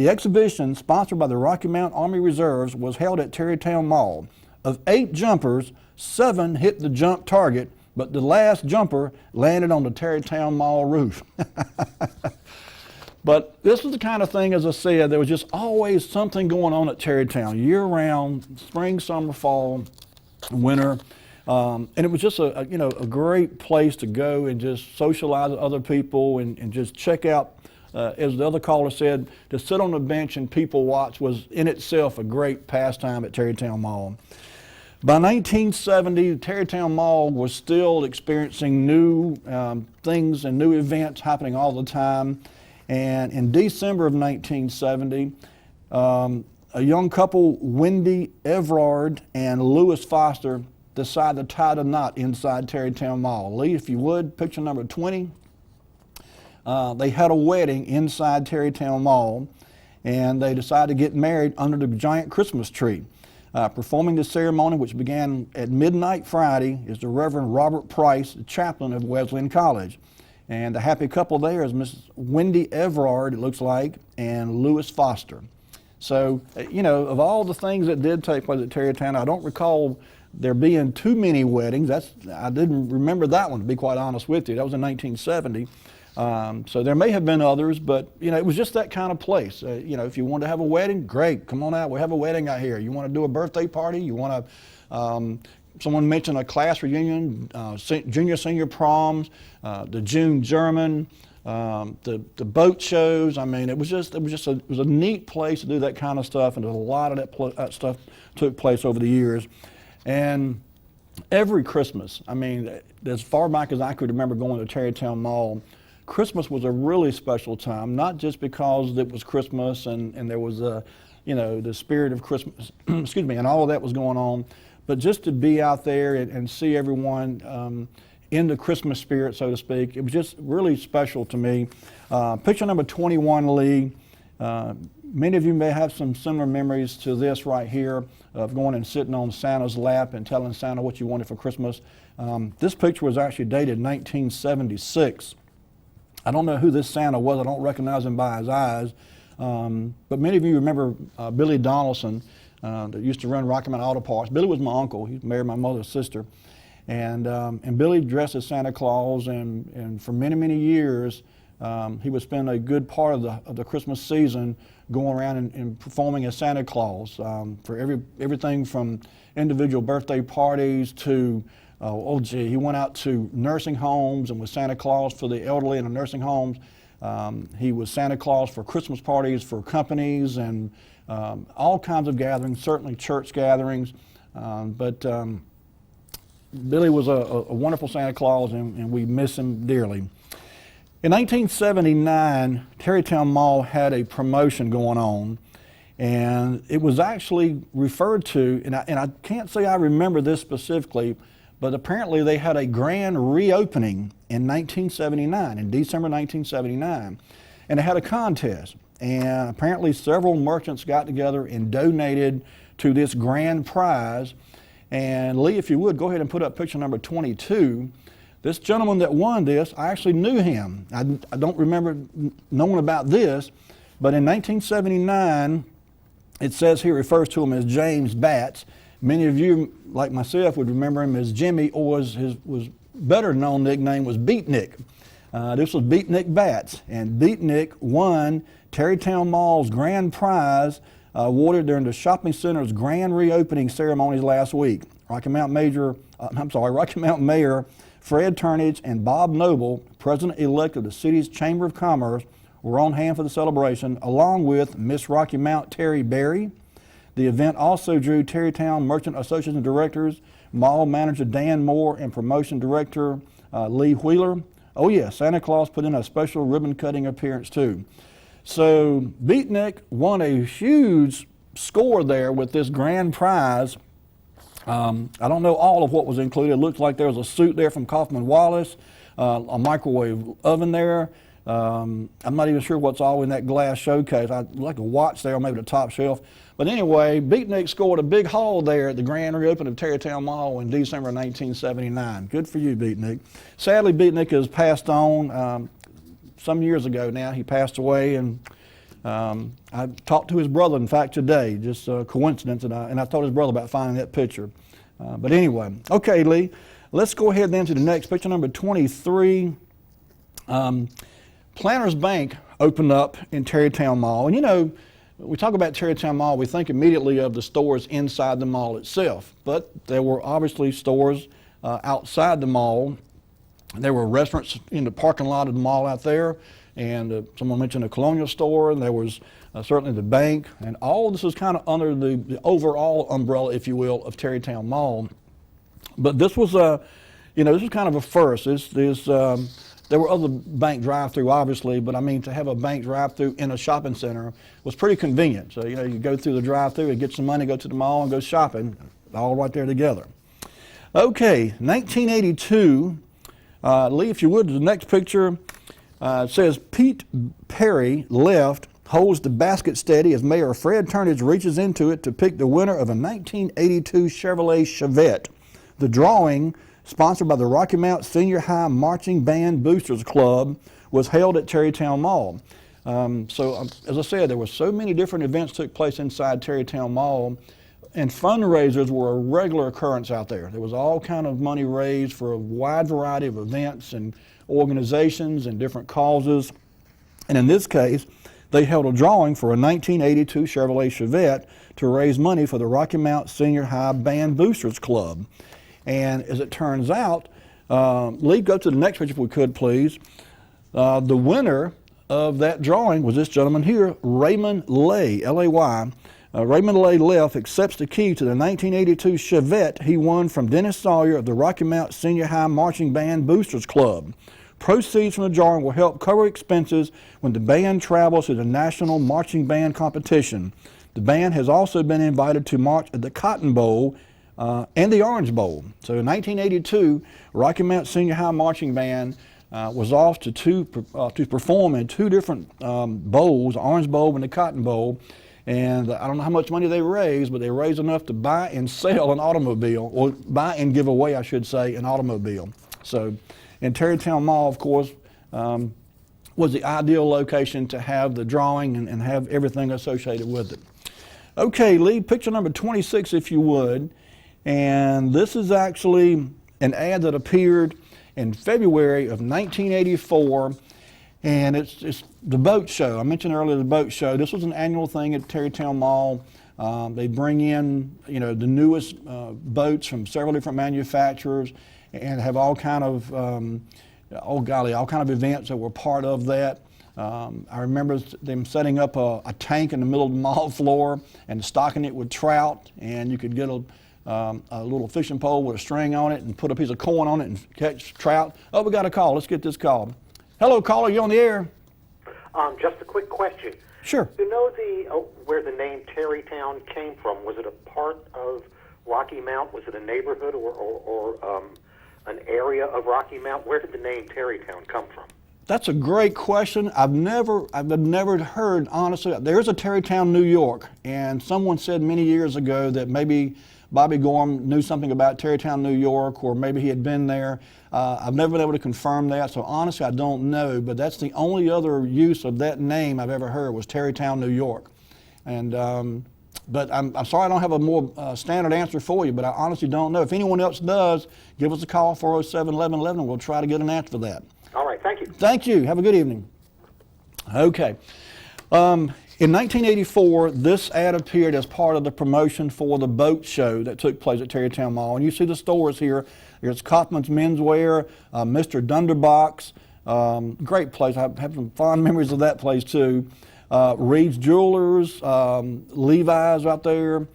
exhibition, sponsored by the Rocky Mount Army Reserves, was held at Tarrytown Mall. Of 8 jumpers, 7 hit the jump target, but the last jumper landed on the Tarrytown Mall roof." But this was the kind of thing, as I said, there was just always something going on at Tarrytown, year-round, spring, summer, fall, winter. And it was just a great place to go and just socialize with other people and just check out, as the other caller said, to sit on the bench and people watch was in itself a great pastime at Tarrytown Mall. By 1970, Tarrytown Mall was still experiencing new things and new events happening all the time. And in December of 1970, a young couple, Wendy Everard and Lewis Foster, decided to tie the knot inside Tarrytown Mall. Lee, if you would, picture number 20. They had a wedding inside Tarrytown Mall, and they decided to get married under the giant Christmas tree. Performing the ceremony, which began at midnight Friday, is the Reverend Robert Price, the chaplain of Wesleyan College. And the happy couple there is Mrs. Wendy Everard, it looks like, and Lewis Foster. So, you know, of all the things that did take place at Tarrytown, I don't recall there being too many weddings. I didn't remember that one, to be quite honest with you. That was in 1970. So there may have been others, but you know, it was just that kind of place. You know, if you want to have a wedding, great, come on out. We have a wedding out here. You want to do a birthday party? You want to? Someone mentioned a class reunion, junior senior proms, the June German, the boat shows. I mean, it was a neat place to do that kind of stuff, and a lot of that stuff took place over the years. And every Christmas, I mean, as far back as I could remember going to Tarrytown Mall, Christmas was a really special time, not just because it was Christmas and there was you know, the spirit of Christmas, excuse me, and all of that was going on, but just to be out there and see everyone in the Christmas spirit, so to speak, it was just really special to me. Picture number 21, Lee. Many of you may have some similar memories to this right here of going and sitting on Santa's lap and telling Santa what you wanted for Christmas. This picture was actually dated 1976. I don't know who this Santa was. I don't recognize him by his eyes. But many of you remember Billy Donaldson that used to run Rocky Mountain Auto Parts. Billy was my uncle. He married my mother's sister. And Billy dressed as Santa Claus, and for many, many years, he would spend a good part of the Christmas season going around and performing as Santa Claus for everything from individual birthday parties to he went out to nursing homes and was Santa Claus for the elderly in the nursing homes. He was Santa Claus for Christmas parties for companies and all kinds of gatherings, certainly church gatherings. But Billy was a wonderful Santa Claus, and we miss him dearly. In 1979, Tarrytown Mall had a promotion going on, and it was actually referred to, and I can't say I remember this specifically, but apparently they had a grand reopening in 1979, in December 1979, and they had a contest. And apparently several merchants got together and donated to this grand prize. And Lee, if you would, go ahead and put up picture number 22. This gentleman that won this, I actually knew him. I don't remember knowing about this, but in 1979, it says he refers to him as James Batts. Many of you, like myself, would remember him as Jimmy, or his better known nickname was Beatnik. This was Beatnik Batts, and Beatnik won Tarrytown Mall's grand prize awarded during the shopping center's grand reopening ceremonies last week. Rocky Mountain Mayor Fred Turnage and Bob Noble, President-elect of the city's Chamber of Commerce, were on hand for the celebration, along with Miss Rocky Mount Terry Berry. The event also drew Tarrytown Merchant Association directors, mall manager Dan Moore, and promotion director Lee Wheeler. Oh yeah, Santa Claus put in a special ribbon cutting appearance too. So Beatnik won a huge score there with this grand prize. I don't know all of what was included. It looked like there was a suit there from Kaufman Wallace, a microwave oven there. I'm not even sure what's all in that glass showcase. I'd like a watch there, or maybe the top shelf. But anyway, Beatnik scored a big haul there at the grand reopening of Tarrytown Mall in December 1979. Good for you, Beatnik. Sadly, Beatnik has passed on some years ago now. He passed away, and I talked to his brother, in fact, today, just a coincidence, and I told his brother about finding that picture. But anyway, okay, Lee, let's go ahead then to the next picture, number 23. Planters Bank opened up in Tarrytown Mall, and you know, we talk about Tarrytown Mall, we think immediately of the stores inside the mall itself, but there were obviously stores outside the mall. There were restaurants in the parking lot of the mall out there. and someone mentioned a Colonial store, and there was certainly the bank, and all this was kind of under the overall umbrella, if you will, of Tarrytown Mall. But this was this was kind of a first. There were other bank drive-through, obviously, but I mean, to have a bank drive-through in a shopping center was pretty convenient. So, you go through the drive-through and get some money, go to the mall and go shopping, all right there together. Okay, 1982, Lee, if you would, the next picture says Pete Perry left, holds the basket steady as Mayor Fred Turnage reaches into it to pick the winner of a 1982 Chevrolet Chevette. The drawing, sponsored by the Rocky Mount Senior High Marching Band Boosters Club, was held at Tarrytown Mall. As I said, there were so many different events took place inside Tarrytown Mall, and fundraisers were a regular occurrence out there. There was all kind of money raised for a wide variety of events and organizations and different causes. And in this case, they held a drawing for a 1982 Chevrolet Chevette to raise money for the Rocky Mount Senior High Band Boosters Club. And as it turns out, Lee, go to the next picture if we could, please. The winner of that drawing was this gentleman here, Raymond Lay, L-A-Y. Raymond Lay left accepts the key to the 1982 Chevette he won from Dennis Sawyer of the Rocky Mount Senior High Marching Band Boosters Club. Proceeds from the drawing will help cover expenses when the band travels to the National Marching Band Competition. The band has also been invited to march at the Cotton Bowl and the Orange Bowl. So in 1982, Rocky Mount Senior High Marching Band was off to perform in two different bowls, the Orange Bowl and the Cotton Bowl. And I don't know how much money they raised, but they raised enough to buy and sell an automobile, or buy and give away, I should say, an automobile. So, and Tarrytown Mall, of course, was the ideal location to have the drawing and have everything associated with it. Okay, Lee, picture number 26, if you would. And this is actually an ad that appeared in February of 1984. And it's the boat show. I mentioned earlier the boat show. This was an annual thing at Tarrytown Mall. They bring in, the newest boats from several different manufacturers, and have all kind of, all kind of events that were part of that. I remember them setting up a tank in the middle of the mall floor and stocking it with trout, and you could get a little fishing pole with a string on it and put a piece of corn on it and catch trout. Oh, we got a call. Let's get this call. Hello, caller. You on the air? Just a quick question. Sure. You know where the name Tarrytown came from? Was it a part of Rocky Mount? Was it a neighborhood or an area of Rocky Mount? Where did the name Tarrytown come from? That's a great question. I've never heard, honestly. There's a Tarrytown, New York, and someone said many years ago that maybe Bobby Gorham knew something about Tarrytown, New York, or maybe he had been there. I've never been able to confirm that, so honestly I don't know, but that's the only other use of that name I've ever heard was Tarrytown, New York. And, but I'm sorry I don't have a more standard answer for you, but I honestly don't know. If anyone else does, give us a call, 407-1111, and we'll try to get an answer for that. All right, thank you. Thank you. Have a good evening. Okay. In 1984, this ad appeared as part of the promotion for the boat show that took place at Tarrytown Mall. And you see the stores here. There's Kaufman's Menswear, Mr. Dunderbox, great place. I have some fond memories of that place too. Reed's Jewelers, Levi's right there,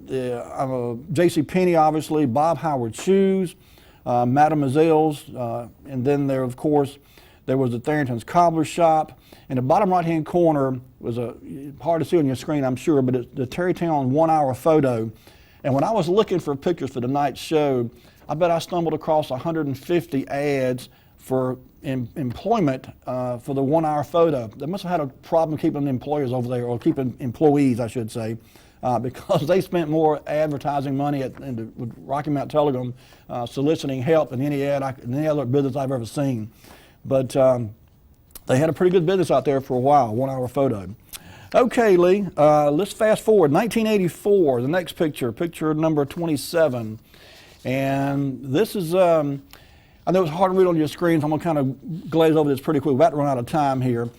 J.C. Penney, obviously, Bob Howard Shoes, Mademoiselle's, and then there, of course, there was the Tharrington's Cobbler Shop. In the bottom right-hand corner was hard to see on your screen, I'm sure, but it's the Tarrytown 1 hour photo. And when I was looking for pictures for tonight's show, I bet I stumbled across 150 ads for employment for the 1 hour photo. They must have had a problem keeping employers over there, or keeping employees, I should say, because they spent more advertising money with Rocky Mount Telegram soliciting help than any other business I've ever seen. But they had a pretty good business out there for a while, 1 hour photo. Okay, Lee, let's fast forward. 1984, the next picture, picture number 27. And this is, I know it's hard to read on your screen, so I'm going to kind of glaze over this pretty quick. We're about to run out of time here.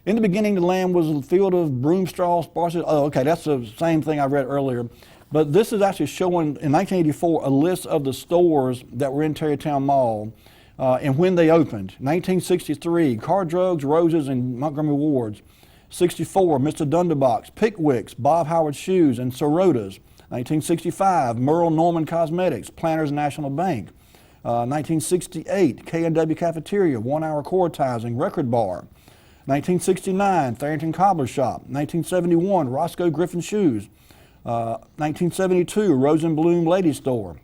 In the beginning, the land was a field of broom straw, sparsely. Oh, okay, that's the same thing I read earlier. But this is actually showing, in 1984, a list of the stores that were in Tarrytown Mall. and when they opened. 1963, Car Drugs, Roses, and Montgomery Wards. 64, Mr. Dunderbox, Pickwick's, Bob Howard Shoes, and Sorotas. 1965, Merle Norman Cosmetics, Planters National Bank. 1968, K&W Cafeteria, 1 Hour Quartizing, Record Bar. 1969, Tharrington Cobbler Shop. 1971, Roscoe Griffin Shoes. 1972, Rosenblum Ladies Store.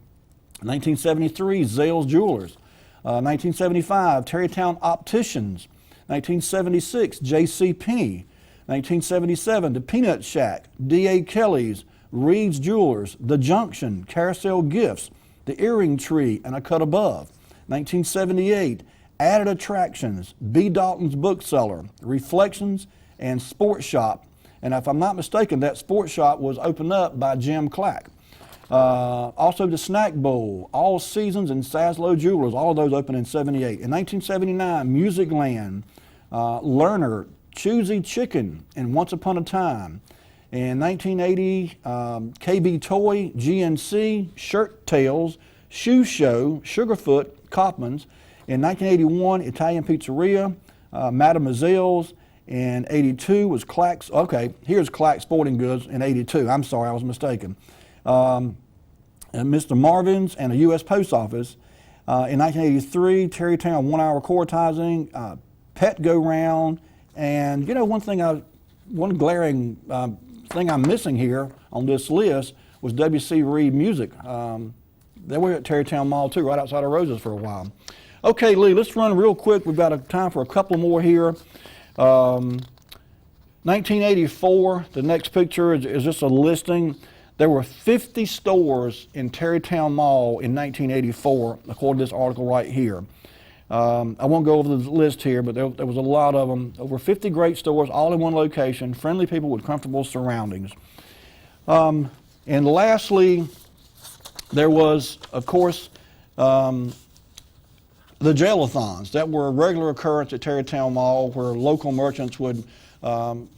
1973, Zales Jewelers. 1975, Tarrytown Opticians. 1976, J.C. Penney. 1977, The Peanut Shack, D.A. Kelly's, Reed's Jewelers, The Junction, Carousel Gifts, The Earring Tree, and A Cut Above. 1978, Added Attractions, B. Dalton's Bookseller, Reflections, and Sports Shop. And if I'm not mistaken, that sports shop was opened up by Jim Clack. Also the Snack Bowl, All Seasons, and Saslow Jewelers, all of those opened in 78. In 1979, Music Land, Lerner, Choosy Chicken, and Once Upon a Time. In 1980, KB Toy, GNC, Shirt Tails, Shoe Show, Sugarfoot, Coppman's. In 1981, Italian Pizzeria, Mademoiselle's. In 82 was Clack's, okay, here's Clack Sporting Goods in 82. I'm sorry, I was mistaken. And Mr. Marvin's and a U.S. Post Office. In 1983, Tarrytown 1 Hour Quartizing, Pet Go Round, and you know, one glaring thing I'm missing here on this list was W.C. Reed Music. They were at Tarrytown Mall too, right outside of Roses for a while. Okay, Lee, let's run real quick. We've got time for a couple more here. 1984, the next picture is just a listing. There were 50 stores in Tarrytown Mall in 1984, according to this article right here. I won't go over the list here, but there was a lot of them. Over 50 great stores, all in one location, friendly people with comfortable surroundings. And lastly, there was, of course, the jail-a-thons that were a regular occurrence at Tarrytown Mall, where local merchants would, in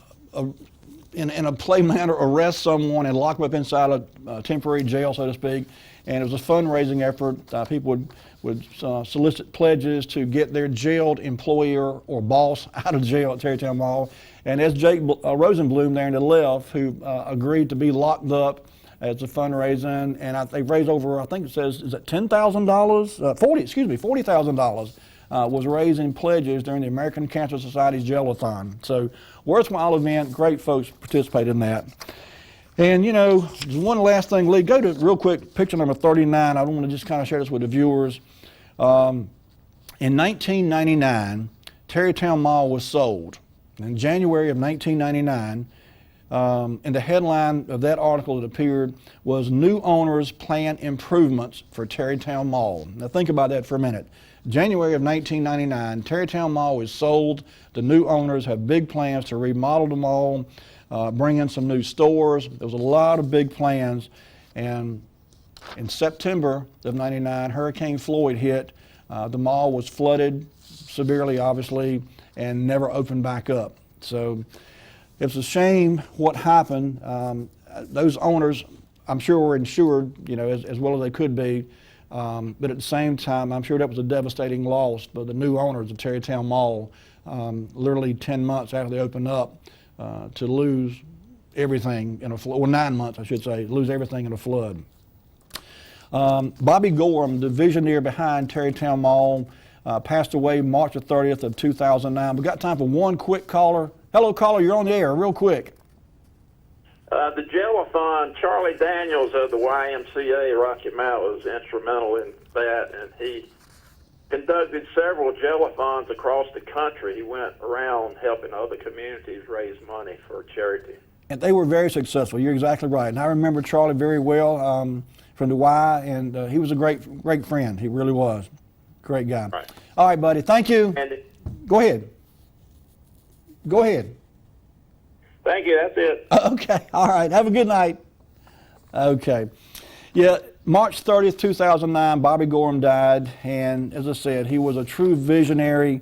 a play manner, arrest someone and lock them up inside a temporary jail, so to speak. And it was a fundraising effort. People would solicit pledges to get their jailed employer or boss out of jail at Tarrytown Mall. And as Jake Rosenblum there on the left, who agreed to be locked up as a fundraising, and they raised over, I think it says, is it $10,000? $40,000 was raised in pledges during the American Cancer Society's jail-a-thon. So worthwhile event, great folks participated in that. And you know, one last thing, Lee, go to real quick, picture number 39. I want to just kind of share this with the viewers. In 1999, Tarrytown Mall was sold. In January of 1999, and the headline of that article that appeared was "New Owners Plan Improvements for Tarrytown Mall." Now think about that for a minute. January of 1999, Tarrytown Mall is sold. The new owners have big plans to remodel the mall, bring in some new stores. There was a lot of big plans, and in September of '99, Hurricane Floyd hit. The mall was flooded severely, obviously, and never opened back up. So it's a shame what happened. Those owners, I'm sure, were insured, you know, as well as they could be. But at the same time, I'm sure that was a devastating loss. But the new owners of Tarrytown Mall, literally 10 months after they opened up, to lose everything in a flood, or 9 months, I should say, lose everything in a flood. Bobby Gorham, the visionary behind Tarrytown Mall, passed away March the 30th of 2009. We've got time for one quick caller. Hello, caller, you're on the air, real quick. The jail-a-thon, Charlie Daniels of the YMCA Rocky Mount was instrumental in that, and he conducted several jail-a-thons across the country. He went around helping other communities raise money for charity. And they were very successful. You're exactly right. And I remember Charlie very well from the Y, and he was a great friend. He really was. Great guy. Right. All right, buddy. Thank you. Go ahead. Go ahead. Thank you. That's it. Okay. All right. Have a good night. Okay. Yeah, March 30th, 2009, Bobby Gorham died. And as I said, he was a true visionary.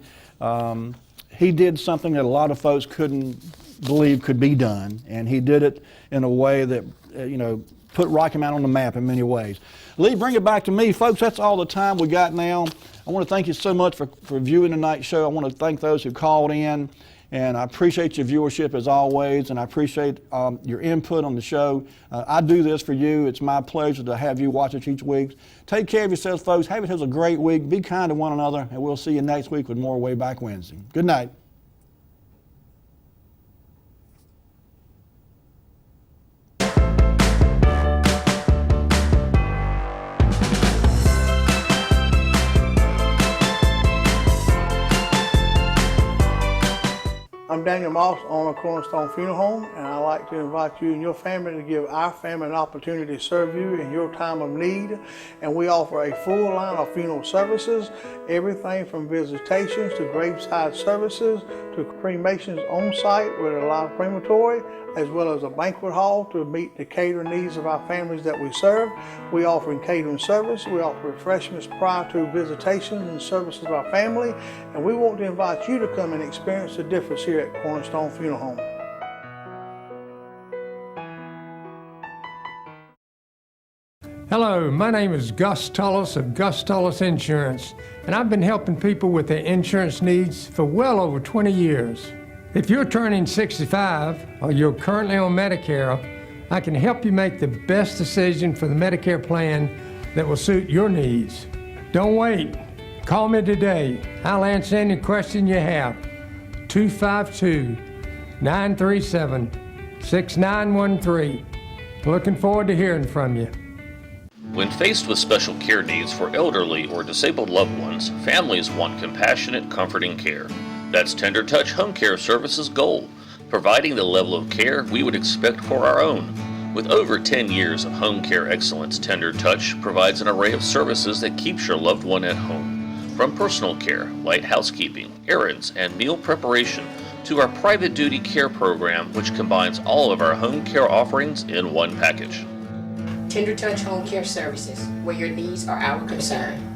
He did something that a lot of folks couldn't believe could be done. And he did it in a way that, you know, put Rocky Mount on the map in many ways. Lee, bring it back to me. Folks, that's all the time we got now. I want to thank you so much for viewing tonight's show. I want to thank those who called in, and I appreciate your viewership as always, and I appreciate your input on the show. I do this for you. It's my pleasure to have you watch us each week. Take care of yourselves, folks. Have yourselves a great week. Be kind to one another, and we'll see you next week with more Way Back Wednesday. Good night. I'm Daniel Moss, owner of Cornerstone Funeral Home, and I'd like to invite you and your family to give our family an opportunity to serve you in your time of need. And we offer a full line of funeral services, everything from visitations to graveside services to cremations on site with a live crematory, as well as a banquet hall to meet the catering needs of our families that we serve. We offer catering service. We offer refreshments prior to visitations and services of our family. And we want to invite you to come and experience the difference here at Cornerstone Funeral Home. Hello, my name is Gus Tullis of Gus Tullis Insurance, and I've been helping people with their insurance needs for well over 20 years. If you're turning 65 or you're currently on Medicare, I can help you make the best decision for the Medicare plan that will suit your needs. Don't wait. Call me today. I'll answer any question you have. 252-937-6913. Looking forward to hearing from you. When faced with special care needs for elderly or disabled loved ones, families want compassionate, comforting care. That's Tender Touch Home Care Services' goal, providing the level of care we would expect for our own. With over 10 years of home care excellence, Tender Touch provides an array of services that keeps your loved one at home. From personal care, light housekeeping, errands, and meal preparation, to our private duty care program, which combines all of our home care offerings in one package. Tender Touch Home Care Services, where your needs are our concern.